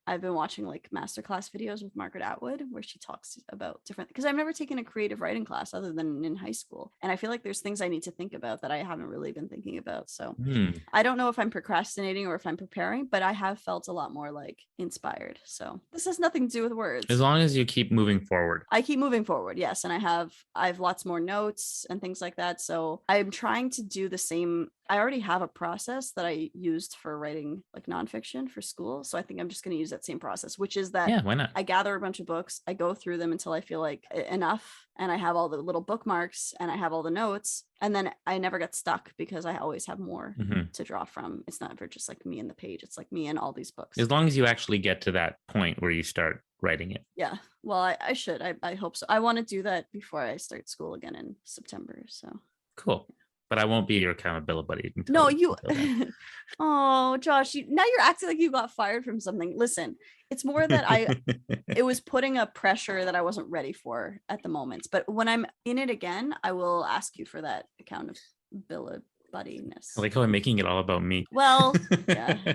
I've been watching like masterclass videos with Margaret Atwood where she talks about different, because I've never taken a creative writing class other than in high school. And I feel like there's things I need to think about that I haven't really been thinking about. So Hmm. I don't know if I'm procrastinating or if I'm preparing, but I have felt a lot more like inspired. So this has nothing to do with words. As long as you keep moving forward. I keep moving forward, yes, and I have lots more notes and things like that. So I'm trying to do the same. I already have a process that I used for writing like nonfiction for school. So I think I'm just going to use that same process, which is that Yeah, why not? I gather a bunch of books, I go through them until I feel like enough, and I have all the little bookmarks and I have all the notes, and then I never get stuck because I always have more Mhm. to draw from. It's not just like me and the page, it's like me and all these books. As long as you actually get to that point where you start writing it. Yeah, well, I should. I hope so. I want to do that before I start school again in September. So Cool. But I won't be your accountability buddy until, no, you. until then. Oh, Josh, now you're acting like you got fired from something. Listen, it's more that it was putting a pressure that I wasn't ready for at the moment. But when I'm in it again, I will ask you for that accountability buddiness. I like how I'm making it all about me. Well, yeah.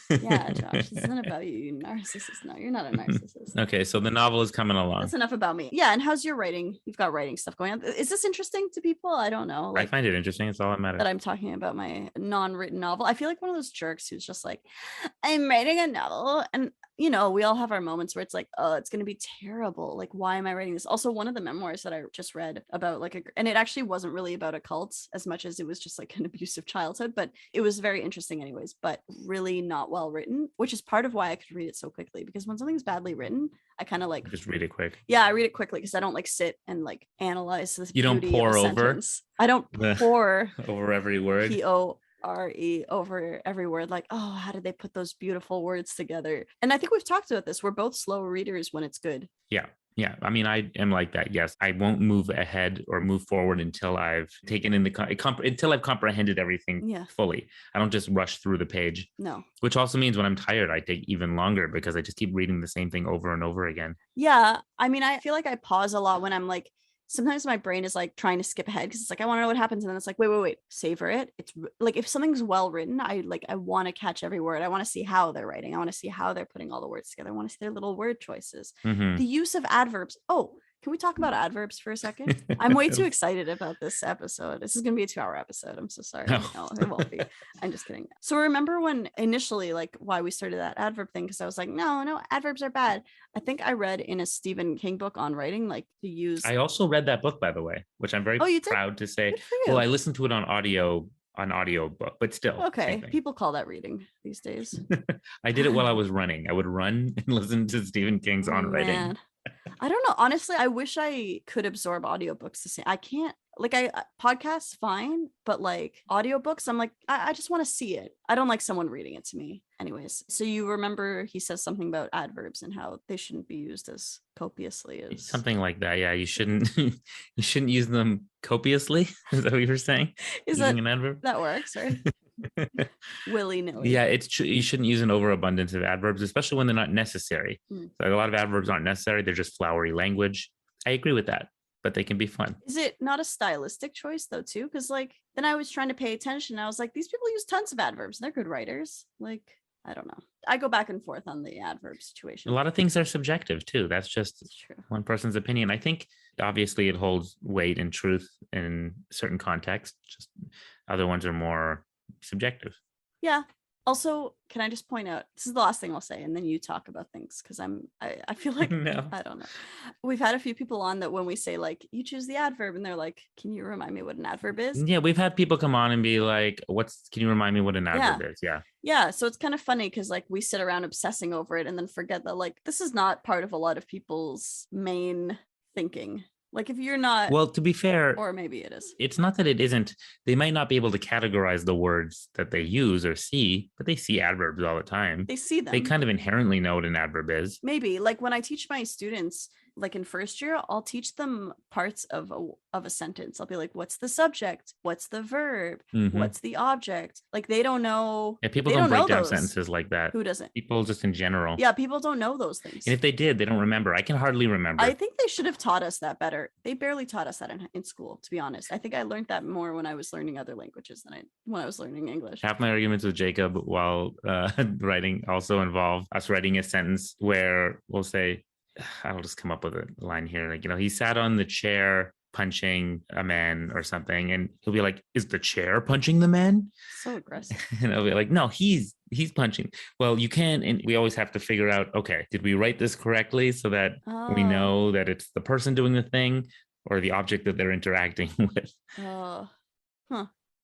Yeah, Josh, this isn't about you, you narcissist. No, you're not a narcissist. Okay, so the novel is coming along. That's enough about me. Yeah, and how's your writing? You've got writing stuff going on. Is this interesting to people? I don't know. I find it interesting. It's all that matters. That I'm talking about my non-written novel. I feel like one of those jerks who's just like, I'm writing a novel, and we all have our moments where it's like, oh, it's going to be terrible. Like, why am I writing this? Also, one of the memoirs that I just read about and it actually wasn't really about a cult as much as it was just like an abusive childhood, but it was very interesting anyways, but really not well written, which is part of why I could read it so quickly, because when something's badly written, I kind of like just read it quick. Yeah, I read it quickly because I don't like sit and like analyze this. You don't pour over. I don't pour over every word. PORE over every word. Like, oh, how did they put those beautiful words together? And I think we've talked about this. We're both slow readers when it's good. Yeah. Yeah. I mean, I am like that. Yes. I won't move ahead or move forward until I've taken in until I've comprehended everything fully. I don't just rush through the page. No. Which also means when I'm tired, I take even longer because I just keep reading the same thing over and over again. Yeah. I mean, I feel like I pause a lot when I'm like, sometimes my brain is like trying to skip ahead because it's like, I want to know what happens. And then it's like, wait, savor it. It's like, if something's well written, I want to catch every word. I want to see how they're writing. I want to see how they're putting all the words together. I want to see their little word choices. Mm-hmm. The use of adverbs. Oh, can we talk about adverbs for a second? I'm way too excited about this episode. This is going to be a 2-hour episode. I'm so sorry. No, it won't be. I'm just kidding. So remember when initially, like, why we started that adverb thing? Because I was like, no, adverbs are bad. I think I read in a Stephen King book on writing, like, to use. I also read that book, by the way, which I'm very proud to say. Well, I listened to it on audio book, but still. Okay. People call that reading these days. I did it while I was running. I would run and listen to Stephen King's on writing. Man. I don't know. Honestly, I wish I could absorb audiobooks the same. I can't. Like, podcasts fine, but like audiobooks, I'm like, I just want to see it. I don't like someone reading it to me. Anyways, so you remember he says something about adverbs and how they shouldn't be used as copiously as something like that. Yeah, you shouldn't use them copiously. Is that what you were saying? Is using that an adverb? That works, right? Willy-nilly. Yeah, you shouldn't use an overabundance of adverbs, especially when they're not necessary. Mm. So a lot of adverbs aren't necessary. They're just flowery language. I agree with that, but they can be fun. Is it not a stylistic choice though too? Because like then I was trying to pay attention. I was like, these people use tons of adverbs. They're good writers. Like, I don't know. I go back and forth on the adverb situation. A lot of things are subjective too. That's just one person's opinion. I think obviously it holds weight and truth in certain contexts. Just other ones are more subjective. Yeah. Also, can I just point out, this is the last thing I'll say, and then you talk about things, because I feel like, no. I don't know. We've had a few people on that when we say, like, you choose the adverb, and they're like, can you remind me what an adverb is? Yeah, we've had people come on and be like, can you remind me what an adverb is? Yeah. Yeah, so it's kind of funny because, like, we sit around obsessing over it and then forget that, like, this is not part of a lot of people's main thinking. Like, if you're not, well, to be fair, or maybe it is, it's not that it isn't. They might not be able to categorize the words that they use or see, but they see adverbs all the time. They see them. They kind of inherently know what an adverb is. Maybe, like, when I teach my students like in first year, I'll teach them parts of a sentence. I'll be like, what's the subject? What's the verb? What's the object? Like they don't know. Yeah, people They don't don't know break down those. sentences like that. Who doesn't? People just in general. Yeah, people don't know those things. And if they did, they don't remember. I can hardly remember. I think they should have taught us that better. They barely taught us that in school, to be honest. I think I learned that more when I was learning other languages than when I was learning English. Half my arguments with Jacob while writing also involve us writing a sentence where we'll say, I'll just come up with a line here. Like, he sat on the chair punching a man or something. And he'll be like, is the chair punching the man? So aggressive. And I'll be like, no, he's punching. Well, you can. And we always have to figure out, okay, did we write this correctly so that we know that it's the person doing the thing or the object that they're interacting with?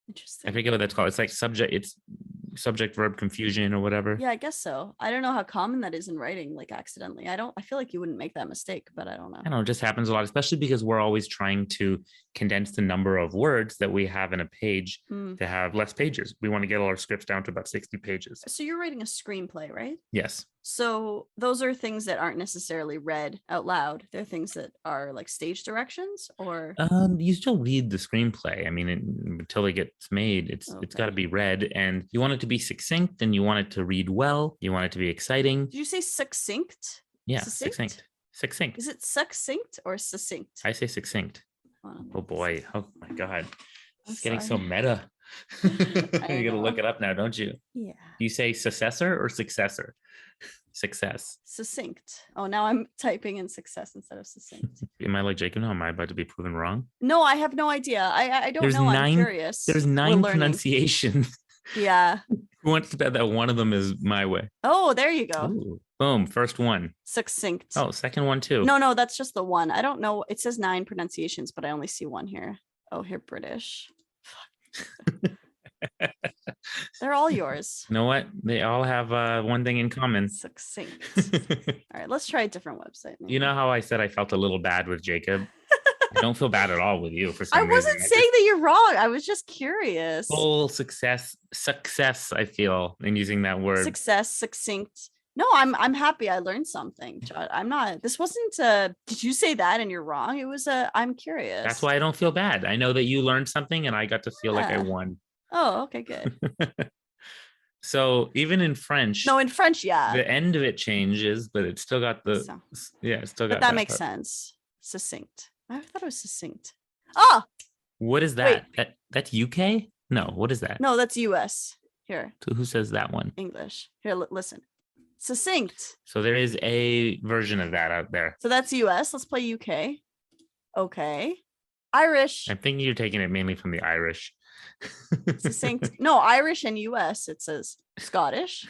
Interesting. I forget what that's called. It's like subject verb confusion or whatever. Yeah, I guess so. I don't know how common that is in writing, like accidentally. I feel like you wouldn't make that mistake, but I don't know. I don't know, it just happens a lot, especially because we're always trying to condense the number of words that we have in a page to have less pages. We want to get all our scripts down to about 60 pages. So you're writing a screenplay, right? Yes. So those are things that aren't necessarily read out loud. They're things that are like stage directions, or you still read the screenplay. I mean, until it gets made, it's got to be read, and you want it to be succinct, and you want it to read well. You want it to be exciting. Did you say succinct? Yeah, succinct. Succinct. Is it succinct or succinct? I say succinct. Oh boy! Oh my god! It's getting so meta. You gotta look it up now, don't you? Yeah. Do you say successor or successor? Success. Succinct. Oh, now I'm typing in success instead of succinct. Am I like Jacob? No, am I about to be proven wrong? No, I have no idea. I don't know. I'm curious. There's 9 pronunciations. Yeah. Who wants to bet that one of them is my way? Oh, there you go. Ooh. Boom. First one. Succinct. Oh, second one too. No, that's just the one. I don't know. It says 9 pronunciations, but I only see one here. Oh, here, British. They're all yours. You know what? They all have one thing in common. Succinct. All right, let's try a different website. You know how I said I felt a little bad with Jacob? I don't feel bad at all with you for some I reason. wasn't saying that you're wrong. I was just curious. Full success, I feel, in using that word. Success, succinct. No, I'm happy I learned something. I'm not. This wasn't did you say that and you're wrong? It was I'm curious. That's why I don't feel bad. I know that you learned something and I got to feel like I won. Oh, okay, good. So even in French. No, in French, yeah. The end of it changes, but it's still got the it's still got that makes sense. Succinct. I thought it was succinct. Oh, what is that? That's UK? No, what is that? No, that's US. Here. So who says that one? English. Here, listen. Succinct. So there is a version of that out there. So that's US. Let's play UK. Okay. Irish. I'm thinking you're taking it mainly from the Irish. Succinct. No, Irish and US. It says Scottish,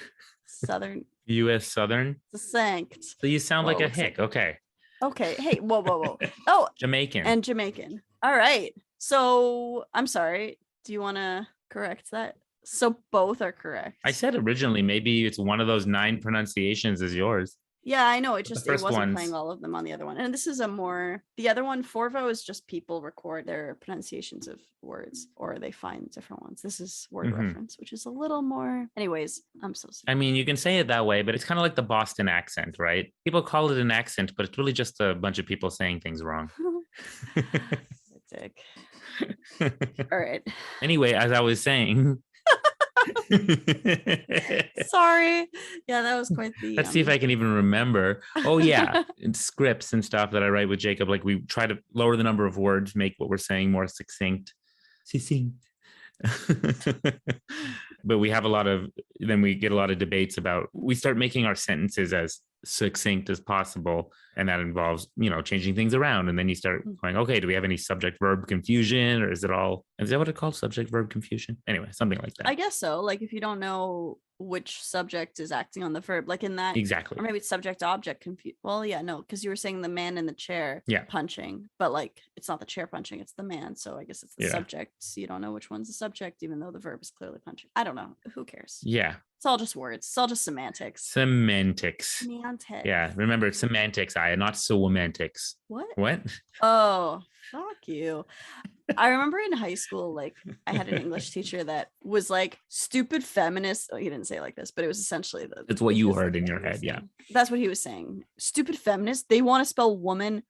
Southern. US Southern. Succinct. So you sound like a hick. Okay. Okay. Hey, whoa. Oh, Jamaican. And Jamaican. All right. So I'm sorry. Do you want to correct that? So both are correct. I said originally maybe it's one of those 9 pronunciations is yours. Yeah, I know. It wasn't ones. playing all of them on the other one. And this is the other one, Forvo, is just people record their pronunciations of words or they find different ones. This is word reference, which is a little more. Anyways, I'm so sorry. I mean, you can say it that way, but it's kind of like the Boston accent, right? People call it an accent, but it's really just a bunch of people saying things wrong. Dick. All right. Anyway, as I was saying. Sorry. Yeah, that was quite the. Let's see if I can even remember. Oh yeah, it's scripts and stuff that I write with Jacob. Like we try to lower the number of words, make what we're saying more succinct. But we have we get a lot of debates about. We start making our sentences as succinct as possible, and that involves changing things around, and then you start going, okay, do we have any subject verb confusion, or is that what it's called, subject verb confusion? Anyway, something like that. I guess so. Like if you don't know which subject is acting on the verb, like in that exactly, or maybe it's subject object confused. Well, yeah, no, because you were saying the man in the chair punching, but like it's not the chair punching, it's the man, so I guess it's the subject, so you don't know which one's the subject even though the verb is clearly punching. I don't know, who cares? It's all just words. It's all just semantics. Yeah, remember, it's semantics, not semantics. What? What? Oh, fuck you. I remember in high school, like I had an English teacher that was like stupid feminist. Oh, he didn't say it like this, but it was essentially That's what you his, heard like, in what your he was head. Yeah. saying. That's what he was saying. Stupid feminists. They want to spell woman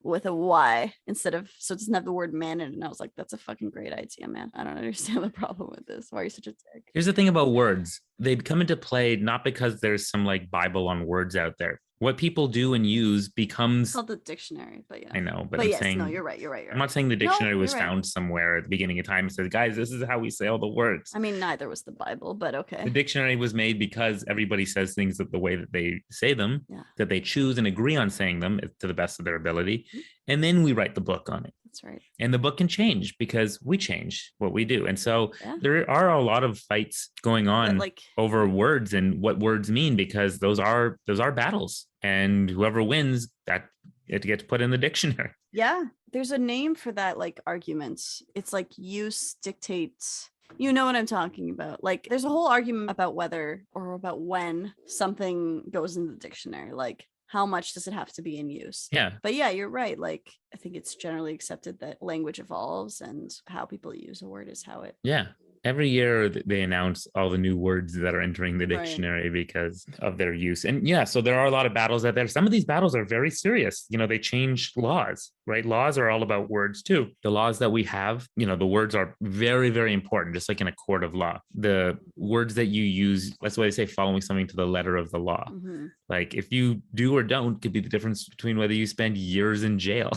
with a Y instead of, so it doesn't have the word man in it. And I was like, that's a fucking great idea, man. I don't understand the problem with this. Why are you such a dick? Here's the thing about words. They come into play not because there's some like Bible on words out there. What people do and use It's becomes, called the dictionary, but yeah. I know, but But I'm yes, no, saying, you're right. You're right. You're I'm right. not saying the No, dictionary you're was right. found somewhere at the beginning of time and says, guys, this is how we say all the words. I mean, neither was the Bible, but The okay. dictionary was made because everybody says things the way that they say them, Yeah. that they choose and agree on saying them to the best of their ability. Mhm. And then we write the book on it. That's right. And the book can change because we change what we do. And so Yeah. there are a lot of fights going on But, like, over words and what words mean, because those are battles. And whoever wins, that it gets put in the dictionary. yeah, there's a name for that, like, arguments. It's like use dictates. You know what I'm talking about. Like, there's a whole argument about whether or about when something goes in the dictionary. Like, how much does it have to be in use? Yeah. But yeah, you're right. Like, I think it's generally accepted that language evolves and how people use a word is how it. Yeah. Every year they announce all the new words that are entering the Right. dictionary because of their use. And yeah, so there are a lot of battles out there. Some of these battles are very serious. You know, they change laws, right? Laws are all about words too. The laws that we have, you know, the words are very, very important, just like in a court of law. The words that you use, that's why they say following something to the letter of the law. Mhm. Like if you do or don't could be the difference between whether you spend years in jail.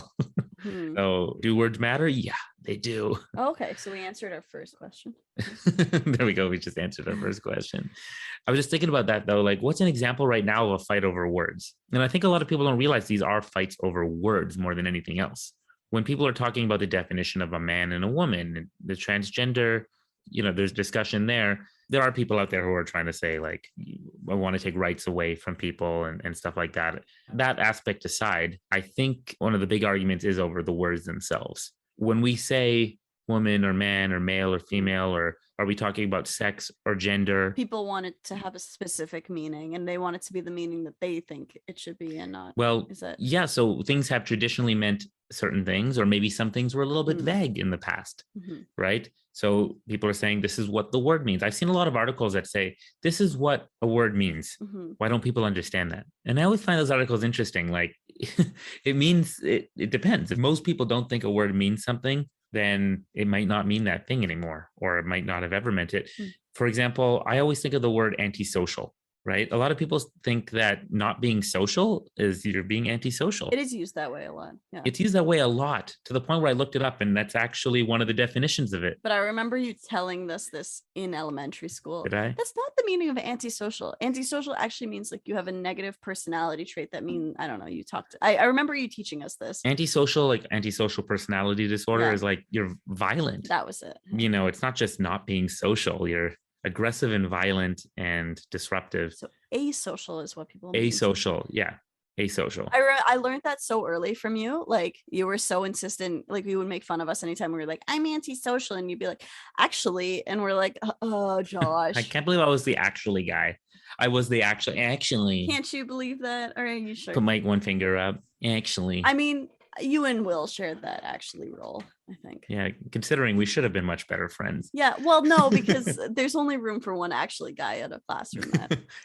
Mhm. So do words matter? Yeah, they do. Okay, so we answered our first question. There we go. We just answered our first question. I was just thinking about that though. Like, what's an example right now of a fight over words? And I think a lot of people don't realize these are fights over words more than anything else. When people are talking about the definition of a man and a woman, the transgender, you know, there's discussion there. There are people out there who are trying to say, like, I want to take rights away from people and stuff like that. That aspect aside, I think one of the big arguments is over the words themselves. When we say woman or man or male or female, or are we talking about sex or gender? People want it to have a specific meaning and they want it to be the meaning that they think it should be and not. Well, Is that? yeah. So things have traditionally meant certain things, or maybe some things were a little bit Mm. vague in the past, Mhm. right? So people are saying this is what the word means. I've seen a lot of articles that say this is what a word means. Mhm. Why don't people understand that? And I always find those articles interesting. Like it means it depends. If most people don't think a word means something, then it might not mean that thing anymore, or it might not have ever meant it. Mm. For example, I always think of the word antisocial, right? A lot of people think that not being social is you're being antisocial. It is used that way a lot. Yeah. It's used that way a lot, to the point where I looked it up, and that's actually one of the definitions of it. But I remember you telling us this in elementary school. Did I? That's not the meaning of antisocial. Antisocial actually means like you have a negative personality trait that mean, I don't know, you talked. I remember you teaching us this. Antisocial, like antisocial personality disorder, Yeah. is like you're violent. That was it. You know, it's not just not being social. You're aggressive and violent and disruptive. So asocial is what people mean. Asocial, yeah, asocial. I learned that so early from you. Like you were so insistent. Like you would make fun of us anytime we were like, "I'm antisocial," and you'd be like, "Actually," and we're like, "Oh, Josh." I can't believe I was the actually guy. I was the actually. Can't you believe that? Or are you sure? Put my one finger up. Actually. I mean, you and Will shared that actually role, I think. Yeah, considering we should have been much better friends. Yeah, well, no, because there's only room for one actually guy at a classroom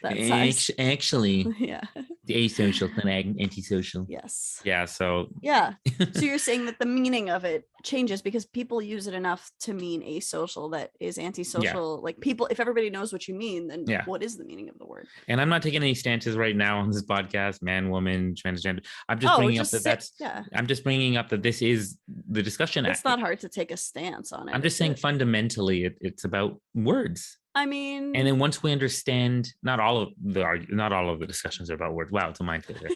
that size. Actually, Yeah. the asocial and antisocial. Yes. Yeah, so Yeah. So you're saying that the meaning of it changes because people use it enough to mean asocial that is antisocial. Like people, if everybody knows what you mean, then Yeah. what is the meaning of the word? and I'm not taking any stances right now on this podcast, man, woman, transgender. I'm just bringing up I'm just bringing up that this is the discussion. It's not hard to take a stance on it. I'm just saying fundamentally it's about words. I mean, And then once we understand, not all of the discussions are about words. Wow, it's a minefield here.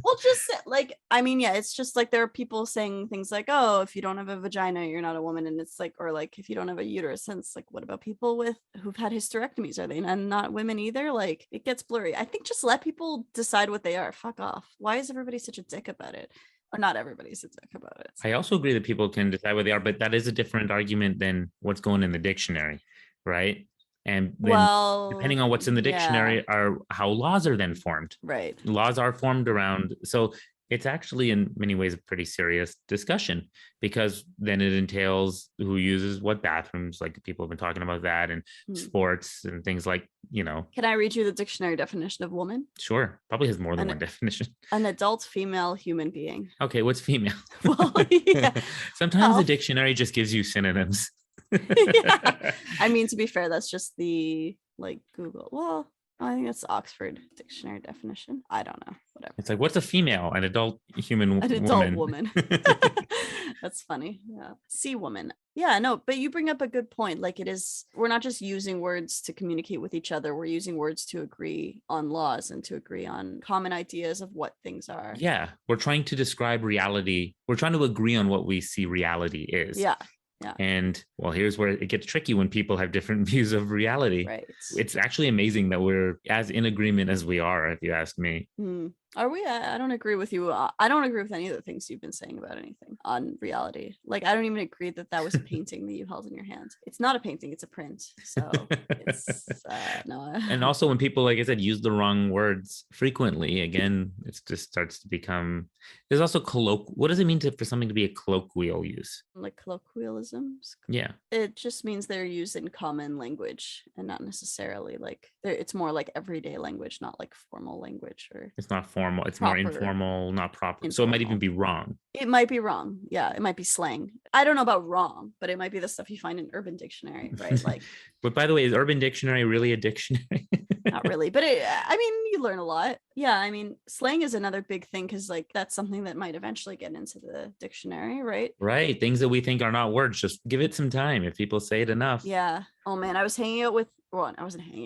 well, just like, I mean, yeah, it's just like there are people saying things like, oh, if you don't have a vagina, you're not a woman. And it's like, or like, if you don't have a uterus, and it's like, what about people who've had hysterectomies? Are they not women either? Like, it gets blurry. I think just let people decide what they are. Fuck off. Why is everybody such a dick about it? Or not everybody's a dick about it. I also agree that people can decide what they are, but that is a different argument than what's going in the dictionary, right? And then depending on what's in the dictionary are how laws are then formed. Right. Laws are formed around. So it's actually in many ways a pretty serious discussion, because then it entails who uses what bathrooms, like people have been talking about that, and sports and things like, Can I read you the dictionary definition of woman? sure, probably has more than one definition. An adult female human being. Okay, what's female? Well, yeah. Sometimes the dictionary just gives you synonyms. Yeah. I mean, to be fair, that's just the Google. Well, I think that's the Oxford dictionary definition. I don't know. Whatever. It's like, what's a female? An adult human An adult woman. That's funny. Yeah. Sea woman. Yeah, no, but you bring up a good point. Like, we're not just using words to communicate with each other. We're using words to agree on laws and to agree on common ideas of what things are. Yeah. We're trying to describe reality. We're trying to agree on what we see reality is. Yeah. Yeah. And well, here's where it gets tricky when people have different views of reality. Right. It's actually amazing that we're as in agreement as we are, if you ask me. Are we? I don't agree with you. I don't agree with any of the things you've been saying about anything on reality. Like, I don't even agree that was a painting that you held in your hand. It's not a painting, it's a print. So it's no. And also when people, like I said, use the wrong words frequently, again, it just starts to become, there's also what does it mean for something to be a colloquial use? Like colloquialisms? Yeah. It just means they're used in common language and not necessarily it's more like everyday language, not like formal language, or it's not formal, it's proper, more informal, not proper. So it might even be wrong. It might be wrong. Yeah, it might be slang. I don't know about wrong, but it might be the stuff you find in Urban Dictionary, right? Like, but by the way, is Urban Dictionary really a dictionary? Not really, but you learn a lot. Yeah, I mean, slang is another big thing, because that's something that might eventually get into the dictionary, right? Right. Things that we think are not words, just give it some time. If people say it enough. Yeah. Oh man, I wasn't hanging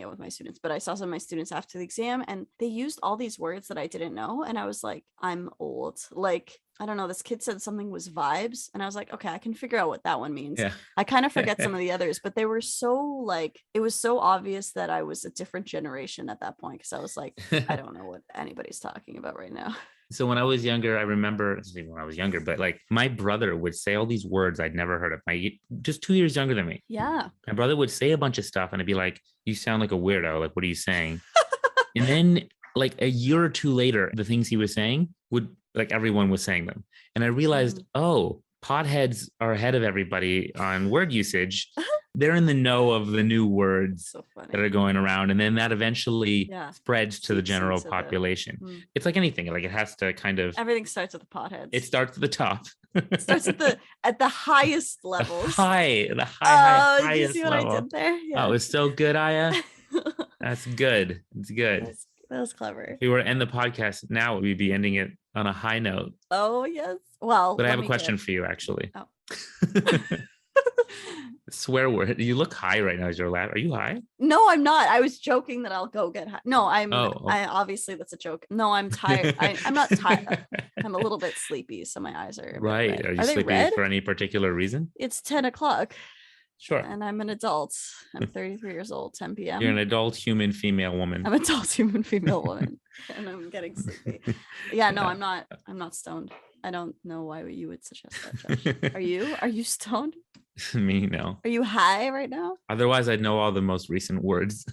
out with my students, but I saw some of my students after the exam, and they used all these words that I didn't know. And I was like, I'm old. Like, I don't know, this kid said something was vibes, and I was like, okay, I can figure out what that one means. Yeah. I kind of forget some of the others, but they were so it was so obvious that I was a different generation at that point, because I was like, I don't know what anybody's talking about right now. So when I was younger, I remember but like my brother would say all these words I'd never heard of. Just 2 years younger than me. Yeah. My brother would say a bunch of stuff and I'd be like, you sound like a weirdo. Like, what are you saying? And then like a year or two later, the things he was saying everyone was saying them. And I realized, oh, potheads are ahead of everybody on word usage. They're in the know of the new words that are going around. And then that eventually spreads to the general population. It's like anything, like it has to kind of, everything starts with the potheads. It starts at the top. It starts at the highest levels. The highest you see what level. I did there? Yeah. Oh, it was so good, Aya. That's good. It's good. That was clever. If we were to end the podcast now, we'd be ending it on a high note. Oh, yes. Well, but I have a question for you, actually. Oh. Swear word. You look high right now as you're laughing. Are you high? No, I'm not. I was joking that I'll go get high. No, I obviously that's a joke. No, I'm tired. I'm not tired. I'm a little bit sleepy, so my eyes are right. Red. Are you sleepy for any particular reason? It's 10 o'clock. Sure. And I'm an adult. I'm 33 years old, 10 p.m. You're an adult human female woman. I'm an adult human female woman. And I'm getting sleepy. Yeah, no, I'm not stoned. I don't know why you would suggest that, Josh. Are you? Are you stoned? Me, no. Are you high right now? Otherwise, I'd know all the most recent words.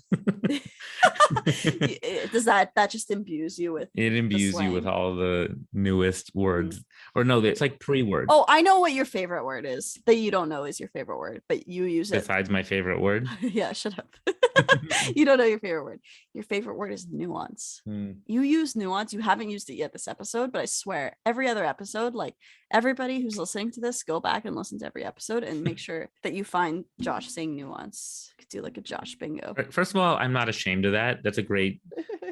Does that just imbues you with? It imbues you with all the newest words, or no, it's like pre-words. Oh, I know what your favorite word is that you don't know is your favorite word, but you use it. Besides my favorite word. Yeah, shut up. You don't know your favorite word. Your favorite word is nuance. You use nuance. You haven't used it yet this episode, but I swear every other episode, like everybody who's listening to this, go back and listen to every episode and make sure that you find Josh saying nuance. You could do like a Josh bingo. First of all, I'm not ashamed of that. That's a great,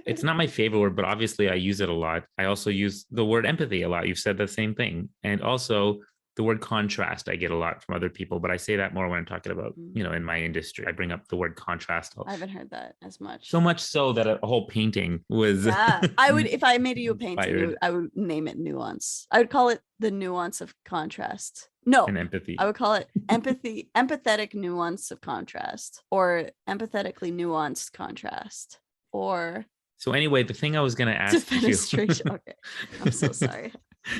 it's not my favorite word, but obviously I use it a lot. I also use the word empathy a lot. You've said the same thing. And also the word contrast, I get a lot from other people, but I say that more when I'm talking about, in my industry. I bring up the word contrast. I haven't heard that as much. So much so that a whole painting was. Yeah, I would, if I made you a painting, I would name it nuance. I would call it the nuance of contrast. No, and empathy. I would call it empathetic nuance of contrast, or empathetically nuanced contrast, or. So anyway, the thing I was going to ask you. Okay, I'm so sorry.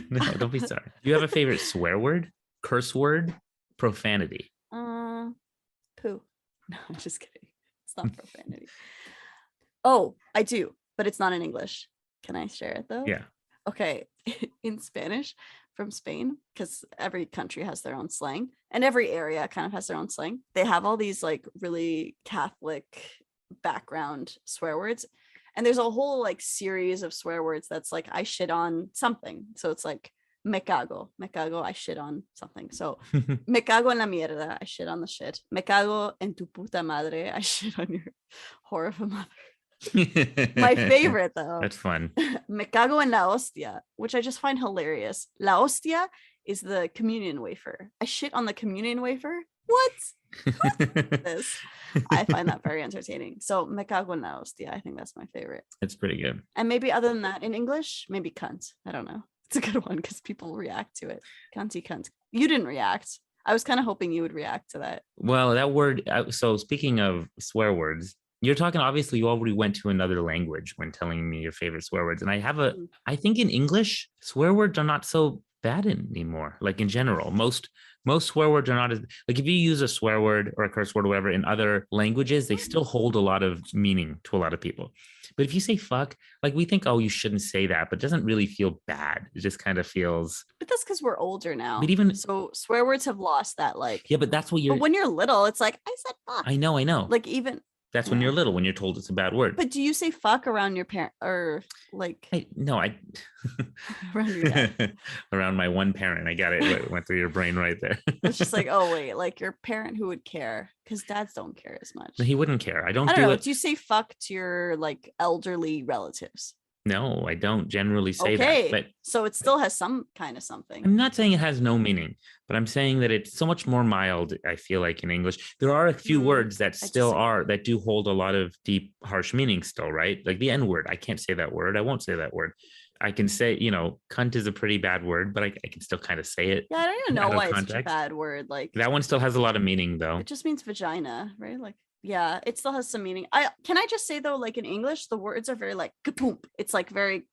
No, don't be sorry. Do you have a favorite swear word, curse word, profanity? Poo. No, I'm just kidding. It's not profanity. Oh, I do, but it's not in English. Can I share it though? Yeah. Okay, in Spanish from Spain, because every country has their own slang and every area kind of has their own slang. They have all these like really Catholic background swear words. And there's a whole like series of swear words that's like I shit on something. So it's like me cago, I shit on something. So me cago en la mierda, I shit on the shit. Me cago en tu puta madre, I shit on your horrible mother. My favorite though. That's fun. Me cago en la hostia, which I just find hilarious. La hostia is the communion wafer. I shit on the communion wafer. What? This. I find that very entertaining. So me cago en la hostia. I think that's my favorite. It's pretty good. And maybe other than that, in English, maybe cunt. I don't know. It's a good one because people react to it. Cunty cunt. You didn't react. I was kind of hoping you would react to that. Well, that word. So speaking of swear words, you're talking, obviously you already went to another language when telling me your favorite swear words. And I think in English, swear words are not so bad anymore. Like in general, most swear words are not as, like if you use a swear word or a curse word or whatever in other languages, they still hold a lot of meaning to a lot of people. But if you say fuck, like we think, oh, you shouldn't say that, but it doesn't really feel bad. It just kind of feels. But that's because we're older now. But even so swear words have lost that like. Yeah, but that's what you're. But when you're little, it's like I said fuck. I know. Like even. That's when you're little, when you're told it's a bad word. But do you say fuck around your parent or like? No, around your dad. Around my one parent. I got it. It went through your brain right there. It's just like, oh wait, like your parent who would care, because dads don't care as much. He wouldn't care. I don't know. it. Do you say fuck to your like elderly relatives? No, I don't generally say that. But so it still has some kind of something. I'm not saying it has no meaning, but I'm saying that it's so much more mild, I feel like, in English. There are a few words that still that do hold a lot of deep, harsh meaning still, right? Like the N-word. I can't say that word. I won't say that word. I can say, cunt is a pretty bad word, but I can still kind of say it. Yeah, I don't even know why it's such a bad word. Like that one still has a lot of meaning, though. It just means vagina, right? Like, yeah, it still has some meaning. Can I just say though, like in English, the words are very like kapoom. It's like very,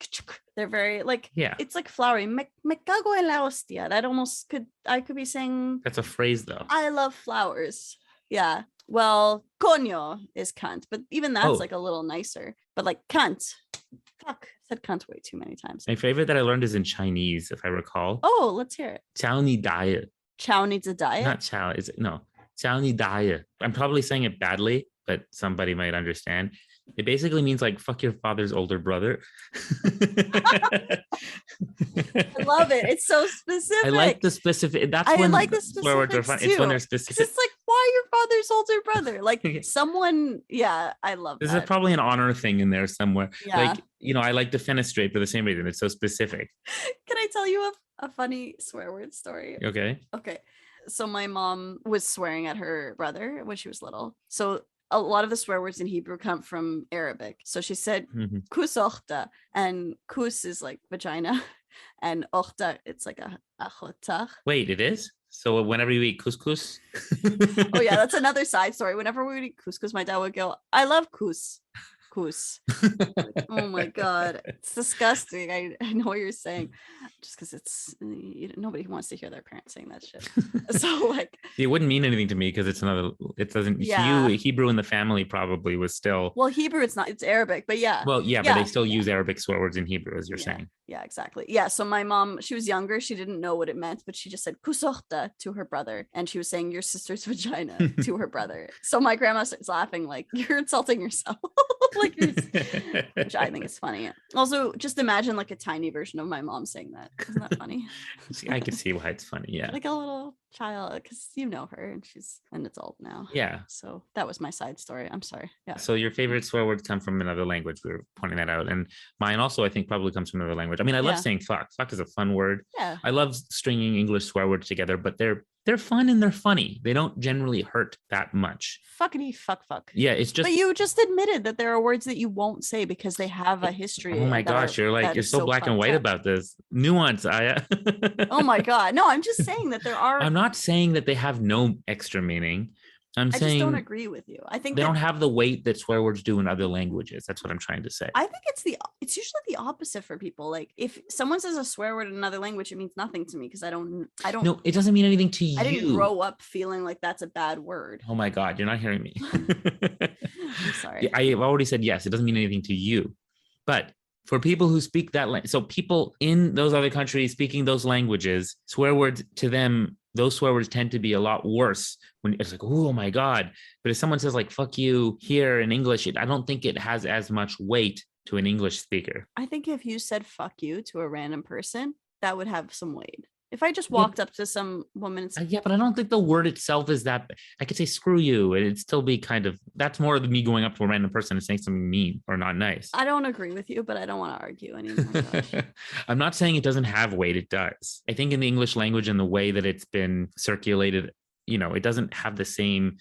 they're very like, yeah, it's like flowery. Me cago en la hostia. That almost I could be saying. That's a phrase though. I love flowers. Yeah. Well, coño is cunt, but even that's like a little nicer. But like cunt, fuck, I said cunt way too many times. My favorite that I learned is in Chinese, if I recall. Oh, let's hear it. Chow ni diet. Chow needs a diet. Not chow. Is it no? Chow ni diet. I'm probably saying it badly, but somebody might understand. It basically means like fuck your father's older brother. I love it. It's so specific. I like the specific. That's I when like the specifics words are fun. too. It's when they're specific. It's like, why your father's older brother? Like someone, yeah, I love There's that. Probably an honor thing in there somewhere. Yeah. Like, I like to fenestrate for the same reason. It's so specific. Can I tell you a funny swear word story? Okay. So my mom was swearing at her brother when she was little. So a lot of the swear words in Hebrew come from Arabic. So she said kus ochta, and kus is like vagina, and ochta, it's like a chotach. Wait, it is? So whenever you eat couscous? Oh yeah, that's another side story. Whenever we would eat couscous, my dad would go, I love kus. Like, oh my god, it's disgusting. I know what you're saying, just because it's nobody wants to hear their parents saying that shit. So like it wouldn't mean anything to me because it doesn't. Hebrew in the family probably was still. Well, Hebrew, it's not, it's Arabic, but yeah. Well, yeah, but they still use Arabic swear words in Hebrew, as you're saying. Yeah, exactly. Yeah, so my mom, she was younger, she didn't know what it meant, but she just said kusochta to her brother, and she was saying your sister's vagina to her brother. So my grandma starts laughing like, you're insulting yourself. Like, which I think is funny. Also, just imagine like a tiny version of my mom saying that. Isn't that funny? I can see why it's funny. Yeah, like a little child, because you know her and she's an adult now. Yeah. So that was my side story. I'm sorry. Yeah. So your favorite swear words come from another language. We were pointing that out, and mine also I think probably comes from another language. I mean, I love saying fuck. Fuck is a fun word. Yeah. I love stringing English swear words together, but they're fun and they're funny. They don't generally hurt that much. Fuckity fuck. Yeah, it's just. But you just admitted that there are words that you won't say because they have a history. Oh my gosh, you're so black and white about this. Nuance, Aya. Oh my god. No, I'm just saying that there are. I'm not saying that they have no extra meaning. I just don't agree with you. I think they don't have the weight that swear words do in other languages. That's what I'm trying to say. I think it's usually the opposite for people. Like if someone says a swear word in another language, it means nothing to me because I don't. No, it doesn't mean anything to you. I didn't grow up feeling like that's a bad word. Oh my god, you're not hearing me. I'm sorry. I've already said yes. It doesn't mean anything to you, but For people who speak that language, so people in those other countries speaking those languages, swear words to them, those swear words tend to be a lot worse when it's like, oh my God. But if someone says like, fuck you here in English, I don't think it has as much weight to an English speaker. I think if you said fuck you to a random person, that would have some weight. If I just walked up to some woman and Yeah, but I don't think the word itself is that. I could say screw you, and it'd still be kind of, that's more than me going up to a random person and saying something mean or not nice. I don't agree with you, but I don't want to argue anymore. I'm not saying it doesn't have weight. It does. I think in the English language and the way that it's been circulated, it doesn't have the same,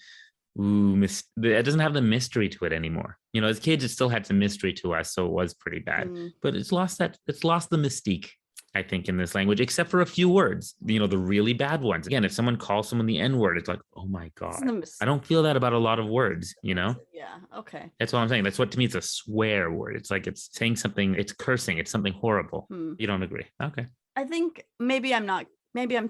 it doesn't have the mystery to it anymore. As kids, it still had some mystery to us, so it was pretty bad. But it's lost the mystique, I think, in this language, except for a few words, the really bad ones. Again, if someone calls someone the N-word, it's like, oh my God. I don't feel that about a lot of words, Yeah. Okay. That's what I'm saying. That's what, to me, it's a swear word. It's like, it's saying something, it's cursing, it's something horrible. You don't agree? Okay. I think maybe I'm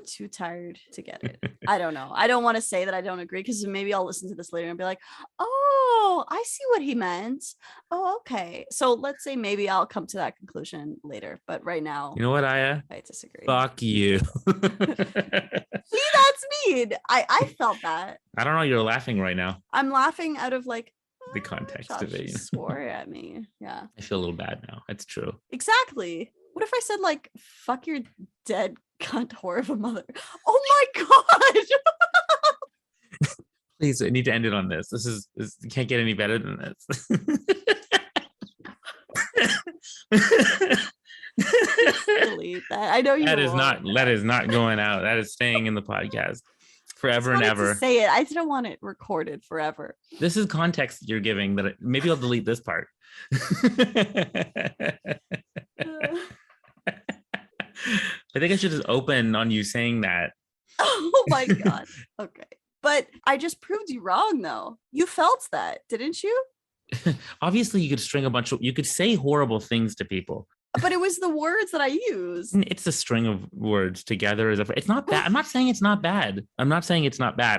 too tired to get it. I don't know. I don't want to say that I don't agree, because maybe I'll listen to this later and be like, oh, I see what he meant. Oh, okay. So let's say maybe I'll come to that conclusion later. But right now, you know what, Aya? I disagree. Fuck you. See, that's mean. I felt that. I don't know. You're laughing right now. I'm laughing out of like the context Josh of it. Swore at me. Yeah. I feel a little bad now. That's true. Exactly. What if I said like, fuck your dead cunt whore of a mother? Oh my God. Please, I need to end it on this. This can't get any better than this. Delete that. I know you. That is not going out. That is staying in the podcast forever and ever. Say it. I didn't want it recorded forever. This is context you're giving that maybe I'll delete this part. I think I should just open on you saying that. Oh my God. Okay. But I just proved you wrong though. You felt that, didn't you? Obviously, you could say horrible things to people. But it was the words that I used. It's a string of words together. It's not bad. I'm not saying it's not bad.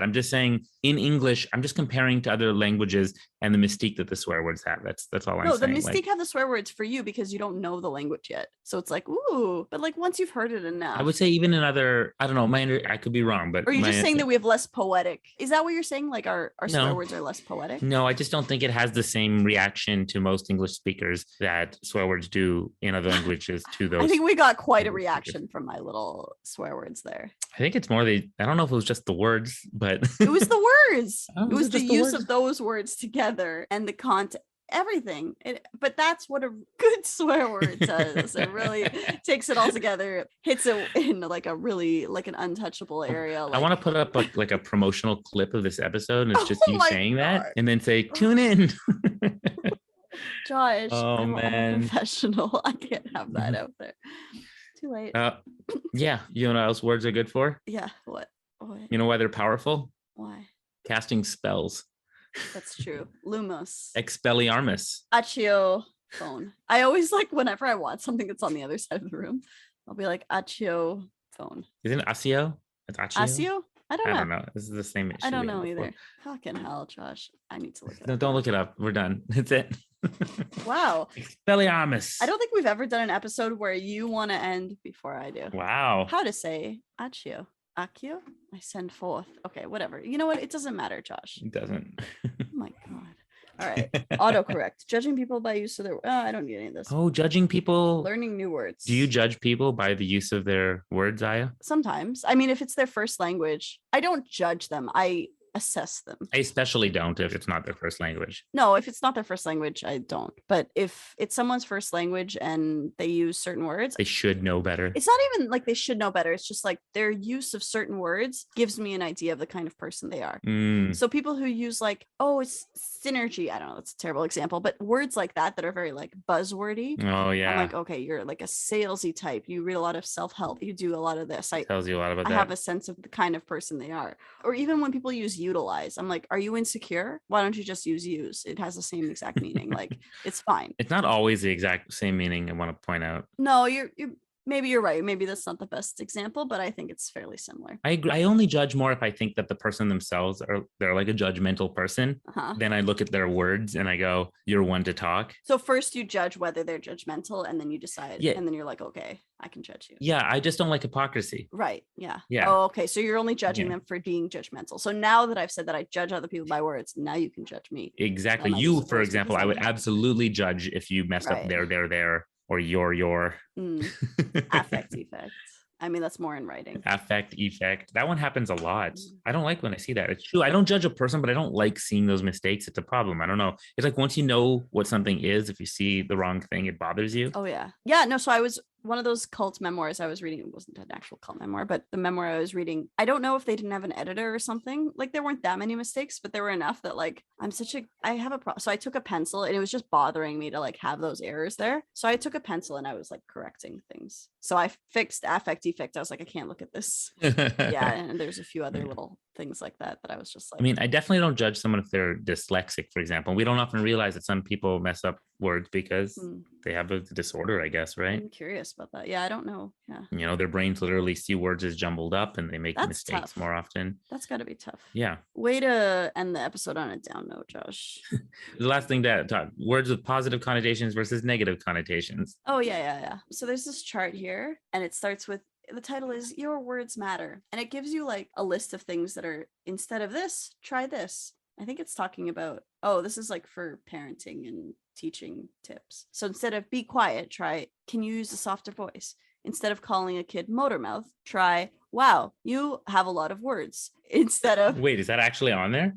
I'm just saying in English, I'm just comparing to other languages and the mystique that the swear words have. That's all I'm saying. No, the mystique have the swear words for you because you don't know the language yet. So it's like, ooh, but like once you've heard it enough. I would say even in other, I don't know, I could be wrong, but. Or you're just saying that we have less poetic. Is that what you're saying? Like our swear words are less poetic? No, I just don't think it has the same reaction to most English speakers that swear words do in other languages to those. I think we got quite a reaction from my little swear words there. I think it's more I don't know if it was just the words, but it was the words. It was the use words? Of those words together and the content, everything. But that's what a good swear word does. It really takes it all together, hits it in like an untouchable area. I want to put up like a promotional clip of this episode, and it's just you saying God. that, and then say, "Tune in." Josh, oh man, professional. I can't have that out there. Too late. Yeah, you know what else words are good for? Yeah, what? You know why they're powerful? Why? Casting spells. That's true. Lumos. Expelliarmus. Accio phone. I always like whenever I want something that's on the other side of the room, I'll be like Accio phone. Isn't it Accio? It's Accio? Accio? I don't know. This is the same issue. I don't know either. Fucking hell, Josh. I need to look it up. No, don't look it up. We're done. That's it. Wow. Expelliarmus. I don't think we've ever done an episode where you want to end before I do. Wow. How to say Accio? Accio? I send forth. Okay, whatever. You know what? It doesn't matter, Josh. It doesn't. Oh my God. All right. Autocorrect. Judging people by use of their. I don't need any of this. Oh, judging people. Learning new words. Do you judge people by the use of their words, Aya? Sometimes. I mean, if it's their first language, I don't judge them. I assess them. I especially don't if it's not their first language. No, if it's not their first language, I don't. But if it's someone's first language and they use certain words, they should know better. It's not even like they should know better. It's just like their use of certain words gives me an idea of the kind of person they are. So people who use like, oh, it's synergy. I don't know. That's a terrible example, but words like that are very like buzzwordy. Oh yeah. I'm like, okay, you're like a salesy type. You read a lot of self-help. You do a lot of this. Tells you a lot about that. I have a sense of the kind of person they are. Or even when people use utilize, I'm like, are you insecure? Why don't you just use? It has the same exact meaning. Like, it's fine. It's not always the exact same meaning. I want to point out. No, you're maybe you're right. Maybe that's not the best example, but I think it's fairly similar. I agree. I only judge more if I think that the person themselves they're like a judgmental person. Uh-huh. Then I look at their words and I go, "You're one to talk." So first you judge whether they're judgmental, and then you decide, Yeah. and then you're like, okay, I can judge you. Yeah, I just don't like hypocrisy. Right. Yeah. Yeah. Oh, okay. So you're only judging Yeah. them for being judgmental. So now that I've said that I judge other people by words, now you can judge me. Exactly. Am I You, just for worse example, because I would I'm- absolutely judge if you messed up Right. there, or your. Affect effect. I mean, that's more in writing. Affect effect. That one happens a lot. Mm. I don't like when I see that. It's true. I don't judge a person, but I don't like seeing those mistakes. It's a problem. I don't know. It's like once you know what something is, if you see the wrong thing, it bothers you. Oh yeah. Yeah, no, so I was one of those cult memoirs I was reading. It wasn't an actual cult memoir, but the memoir I was reading, I don't know if they didn't have an editor or something. Like there weren't that many mistakes, but there were enough that like I have a problem. So I took a pencil and it was just bothering me to like have those errors there. So I took a pencil and I was like correcting things. So I fixed affect defect. I was like, I can't look at this. Yeah, and there's a few other little things like that I was just like, I mean, I definitely don't judge someone if they're dyslexic, for example. We don't often realize that some people mess up words because they have a disorder, I guess, right? I'm curious about that. Yeah, I don't know. Yeah. You know, their brains literally see words as jumbled up and they make That's mistakes tough. more often. That's got to be tough. Yeah. Way to end the episode on a down note, Josh. The last thing to talk, words with positive connotations versus negative connotations. Oh, yeah. So there's this chart here and it starts with the title is Your Words Matter. And it gives you like a list of things that are instead of this, try this. I think it's talking about, this is like for parenting and teaching tips. So instead of be quiet, try, can you use a softer voice? Instead of calling a kid motor mouth, try, wow, you have a lot of words. Instead of Wait, is that actually on there?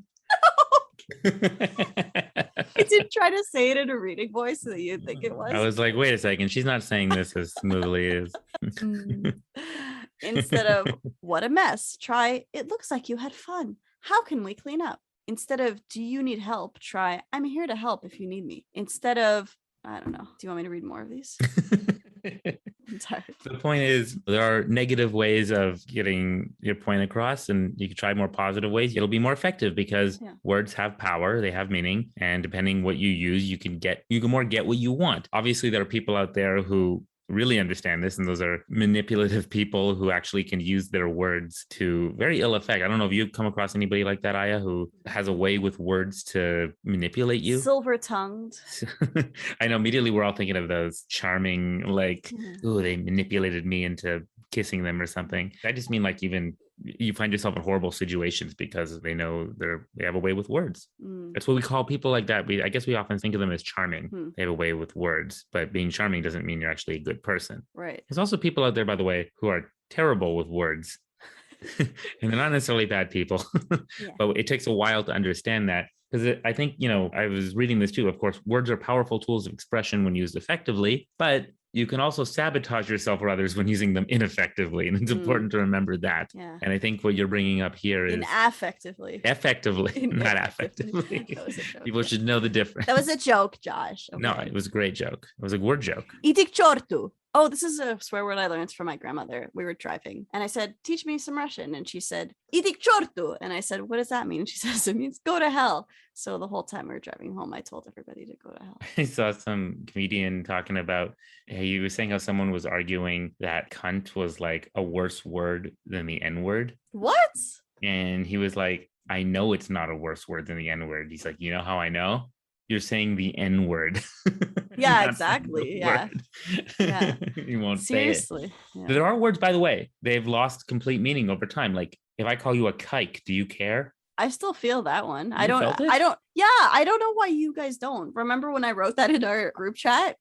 I did try to say it in a reading voice so that you'd think it was. I was like, wait a second, she's not saying this as smoothly as Instead of what a mess, try it looks like you had fun. How can we clean up? Instead of do you need help, try I'm here to help if you need me. Instead of I don't know. Do you want me to read more of these? I'm tired. The point is, there are negative ways of getting your point across, and you can try more positive ways. It'll be more effective because words have power, they have meaning, and depending what you use, you can more get what you want. Obviously, there are people out there who really understand this, and those are manipulative people who actually can use their words to very ill effect. I don't know if you've come across anybody like that, Aya, who has a way with words to manipulate you. Silver-tongued. I know immediately we're all thinking of those charming, like, oh, they manipulated me into kissing them or something. I just mean like even you find yourself in horrible situations because they know they have a way with words. That's what we call people like that. I guess we often think of them as charming. They have a way with words, but being charming doesn't mean you're actually a good person. Right. There's also people out there, by the way, who are terrible with words. And they're not necessarily bad people, but it takes a while to understand that. Because I think, I was reading this too. Of course, words are powerful tools of expression when used effectively, but you can also sabotage yourself or others when using them ineffectively. And it's important to remember that. Yeah. And I think what you're bringing up here is effectively, not affectively. People should know the difference. That was a joke, Josh. Okay. No, it was a great joke. It was a word joke. Idik chortu. Oh, this is a swear word I learned from my grandmother. We were driving and I said, teach me some Russian. And she said, idik chortu. And I said, what does that mean? And she says, it means go to hell. So the whole time we were driving home, I told everybody to go to hell. I saw some comedian talking about, he was saying how someone was arguing that cunt was like a worse word than the N-word. What? And he was like, I know it's not a worse word than the N-word. He's like, you know how I know? You're saying the N-word. Yeah, exactly. Yeah. Yeah. You won't Seriously. say it. Yeah. There are words, by the way, they've lost complete meaning over time. Like if I call you a kike, do you care? I still feel that one. I don't know why you guys don't. Remember when I wrote that in our group chat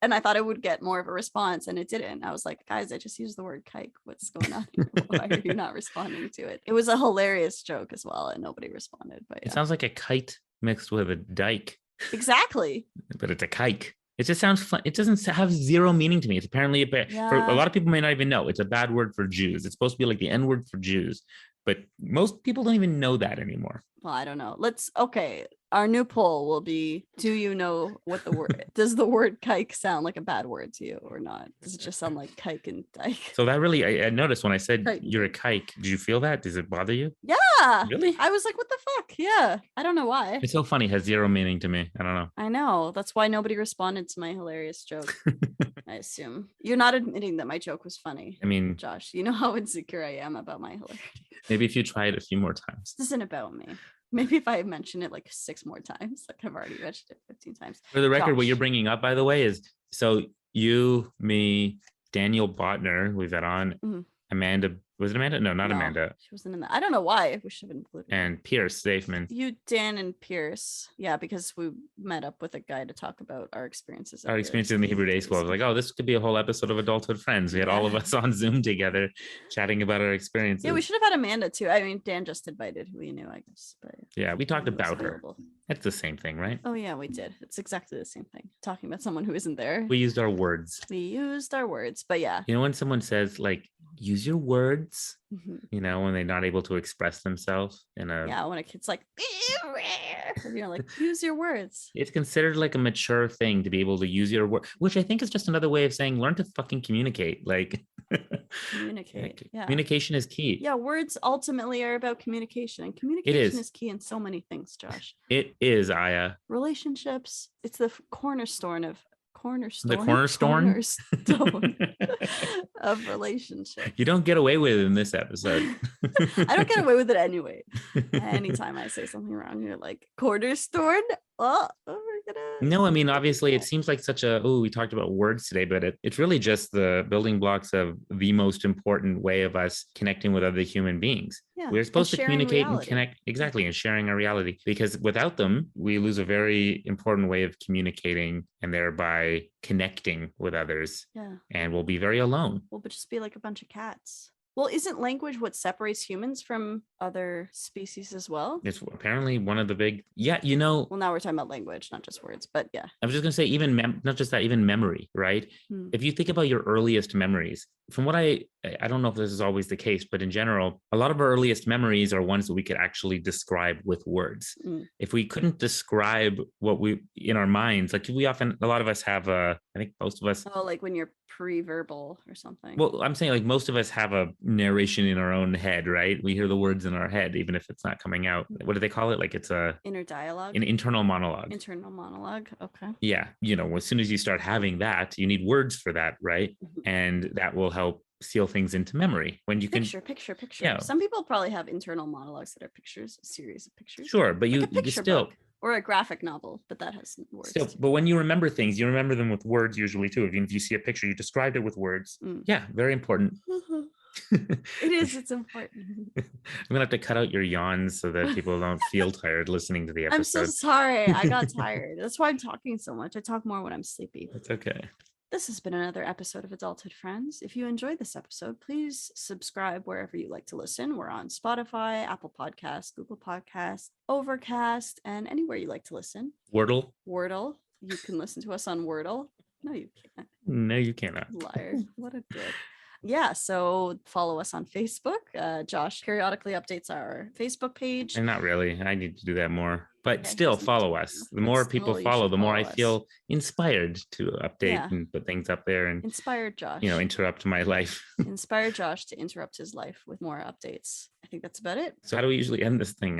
and I thought it would get more of a response and it didn't. I was like, guys, I just used the word kike. What's going on here? Why are you not responding to it? It was a hilarious joke as well and nobody responded. But yeah. It sounds like a kite mixed with a dike. Exactly. But it's a kike. It just sounds fun. It doesn't have zero meaning to me. It's apparently for a lot of people may not even know. It's a bad word for Jews. It's supposed to be like the N-word for Jews. But most people don't even know that anymore. Well, I don't know. Our new poll will be, do you know what the word, does the word kike sound like a bad word to you or not? Does it just sound like kike and dyke? So that really, I noticed when I said Kike. you're a kike, did you feel that? Does it bother you? Yeah. Really? I was like, what the fuck? Yeah. I don't know why. It's so funny. It has zero meaning to me. I don't know. I know. That's why nobody responded to my hilarious joke. I assume. You're not admitting that my joke was funny. I mean, Josh, you know how insecure I am about my hilarity. maybe if you try it a few more times. This isn't about me. Maybe if I mention it like 6 more times, like I've already mentioned it 15 times. For the record, what Josh. you're bringing up, by the way, is so you, me, Daniel Botner, we've got on, Mhm. Amanda, was it Amanda? No, not No, Amanda. She wasn't in that. I don't know why we should have included her. And Pierce Safeman. You, Dan, and Pierce. Yeah, because we met up with a guy to talk about our experiences. Our experience in the Hebrew Day School. I was like, oh, this could be a whole episode of Adulthood Friends. We had all of Yeah. us on Zoom together chatting about our experiences. Yeah, we should have had Amanda too. I mean, Dan just invited who we knew, I guess. But Yeah, we talked he was about her. available. That's the same thing, right? Oh yeah, we did. It's exactly the same thing. Talking about someone who isn't there. We used our words. We used our words, but yeah. You know, when someone says, like, use your words, Mhm. you know, when they're not able to express themselves in a Yeah, when a kid's like, you know, like use your words. it's considered like a mature thing to be able to use your word, which I think is just another way of saying learn to fucking communicate. Like Communicate. Yeah. communication is key. Yeah, words ultimately are about communication, and communication is key in so many things, Josh. It is, Aya. Relationships, it's the cornerstone of The cornerstone? cornerstone of relationships. You don't get away with it in this episode. I don't get away with it anyway. Anytime I say something wrong, you're like, cornerstone? Oh, we're gonna. No, I mean, obviously, it seems like such a, we talked about words today, but it's really just the building blocks of the most important way of us connecting with other human beings. Yeah, We're supposed to sharing communicate reality. and connect, exactly, and sharing our reality, because without them, we lose a very important way of communicating and thereby connecting with others. Yeah. And we'll be very alone. We'll just be like a bunch of cats. Well, isn't language what separates humans from other species as well? It's apparently one of the big, you know. Well, now we're talking about language, not just words, but yeah. I was just going to say, even not just that, even memory, right? If you think about your earliest memories, from what I don't know if this is always the case, but in general, a lot of our earliest memories are ones that we could actually describe with words. If we couldn't describe what we, in our minds, like a lot of us have I think most of us. Oh, like when you're pre-verbal or something. Well, I'm saying like most of us have a narration in our own head, right? We hear the words in our head, even if it's not coming out. What do they call it? Like it's a inner dialogue, an internal monologue. Internal monologue. Okay. Yeah. You know, as soon as you start having that, you need words for that, right? And that will help seal things into memory when you can picture. Yeah. Some people probably have internal monologues that are pictures, a series of pictures. Sure, but like you still book, or a graphic novel, but that has words. Still, but when you remember things, you remember them with words usually too. If you see a picture, you described it with words. Yeah, very important. It is. It's important. I'm gonna have to cut out your yawns so that people don't feel tired listening to the episode. I'm so sorry. I got tired. That's why I'm talking so much. I talk more when I'm sleepy. That's okay. This has been another episode of Adulthood Friends. If you enjoyed this episode, please subscribe wherever you like to listen. We're on Spotify, Apple Podcasts, Google Podcasts, Overcast, and anywhere you like to listen. Wordle. You can listen to us on Wordle. No, you can't. No, you cannot. Liar. What a dick. Yeah, so follow us on Facebook. Josh periodically updates our Facebook page. And not really. I need to do that more. But Okay, still follow us. The more people follow, the more I feel inspired to update and put things up there and inspired Josh. You know, interrupt my life. Inspire Josh to interrupt his life with more updates. I think that's about it. So how do we usually end this thing?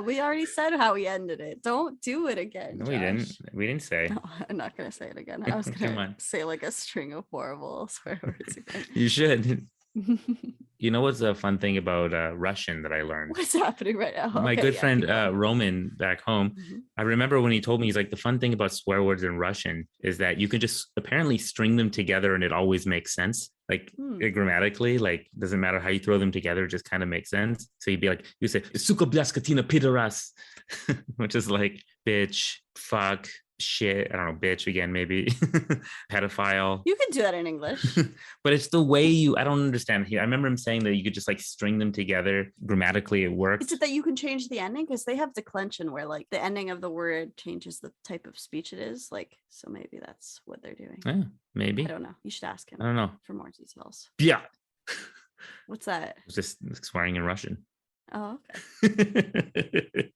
We already said how we ended it. Don't do it again. No, Josh. we didn't. We didn't say. No, I'm not gonna say it again. I was gonna say like a string of horrible swear words again. You should. You know what's a fun thing about Russian that I learned? What's happening right now? My good friend Roman back home, I remember when he told me, he's like, the fun thing about swear words in Russian is that you can just apparently string them together and it always makes sense. Like grammatically, like doesn't matter how you throw them together, it just kind of makes sense. So you'd be like, you say suka blaskatina pidaras, which is like bitch, fuck, shit, I don't know, bitch again, maybe pedophile. You can do that in English. But it's the way I don't understand here. I remember him saying that you could just like string them together. Grammatically, it works. Is it that you can change the ending? Because they have declension where like the ending of the word changes the type of speech it is. Like, so maybe that's what they're doing. Yeah, maybe. I don't know. You should ask him. I don't know. For more details. Yeah. What's that? It's just swearing in Russian. Oh, okay.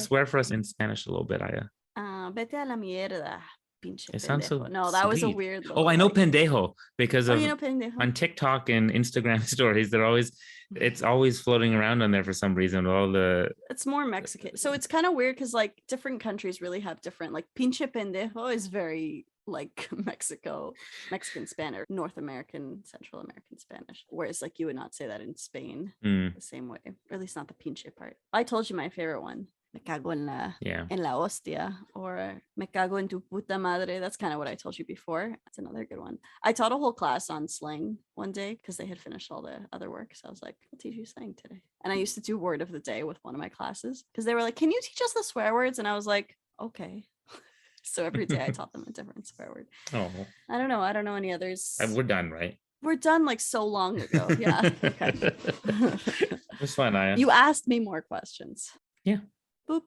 swear for us in Spanish a little bit, Aya. Vete a la mierda, pinche It sounds so pendejo. No, that was a sweet. weird Oh, little, I know like, pendejo because oh, of you know pendejo? on TikTok and Instagram stories. It's always floating around on there for some reason. All the It's more Mexican. So it's kind of weird because like different countries really have different, like pinche pendejo is very like Mexican Spanish, North American, Central American Spanish. Whereas like you would not say that in Spain Mm, the same way, or at least not the pinche part. I told you my favorite one. Me cago yeah. en la hostia, or me cago en tu puta madre. That's kind of what I told you before. That's another good one. I taught a whole class on slang one day because they had finished all the other work. So I was like, I'll teach you slang today. And I used to do word of the day with one of my classes because they were like, can you teach us the swear words? And I was like, okay. So every day I taught them a different swear word. Oh, I don't know any others. we're done, right? We're done like so long ago. Yeah. Okay. It was fun, Aya. You asked me more questions. Yeah. Boop.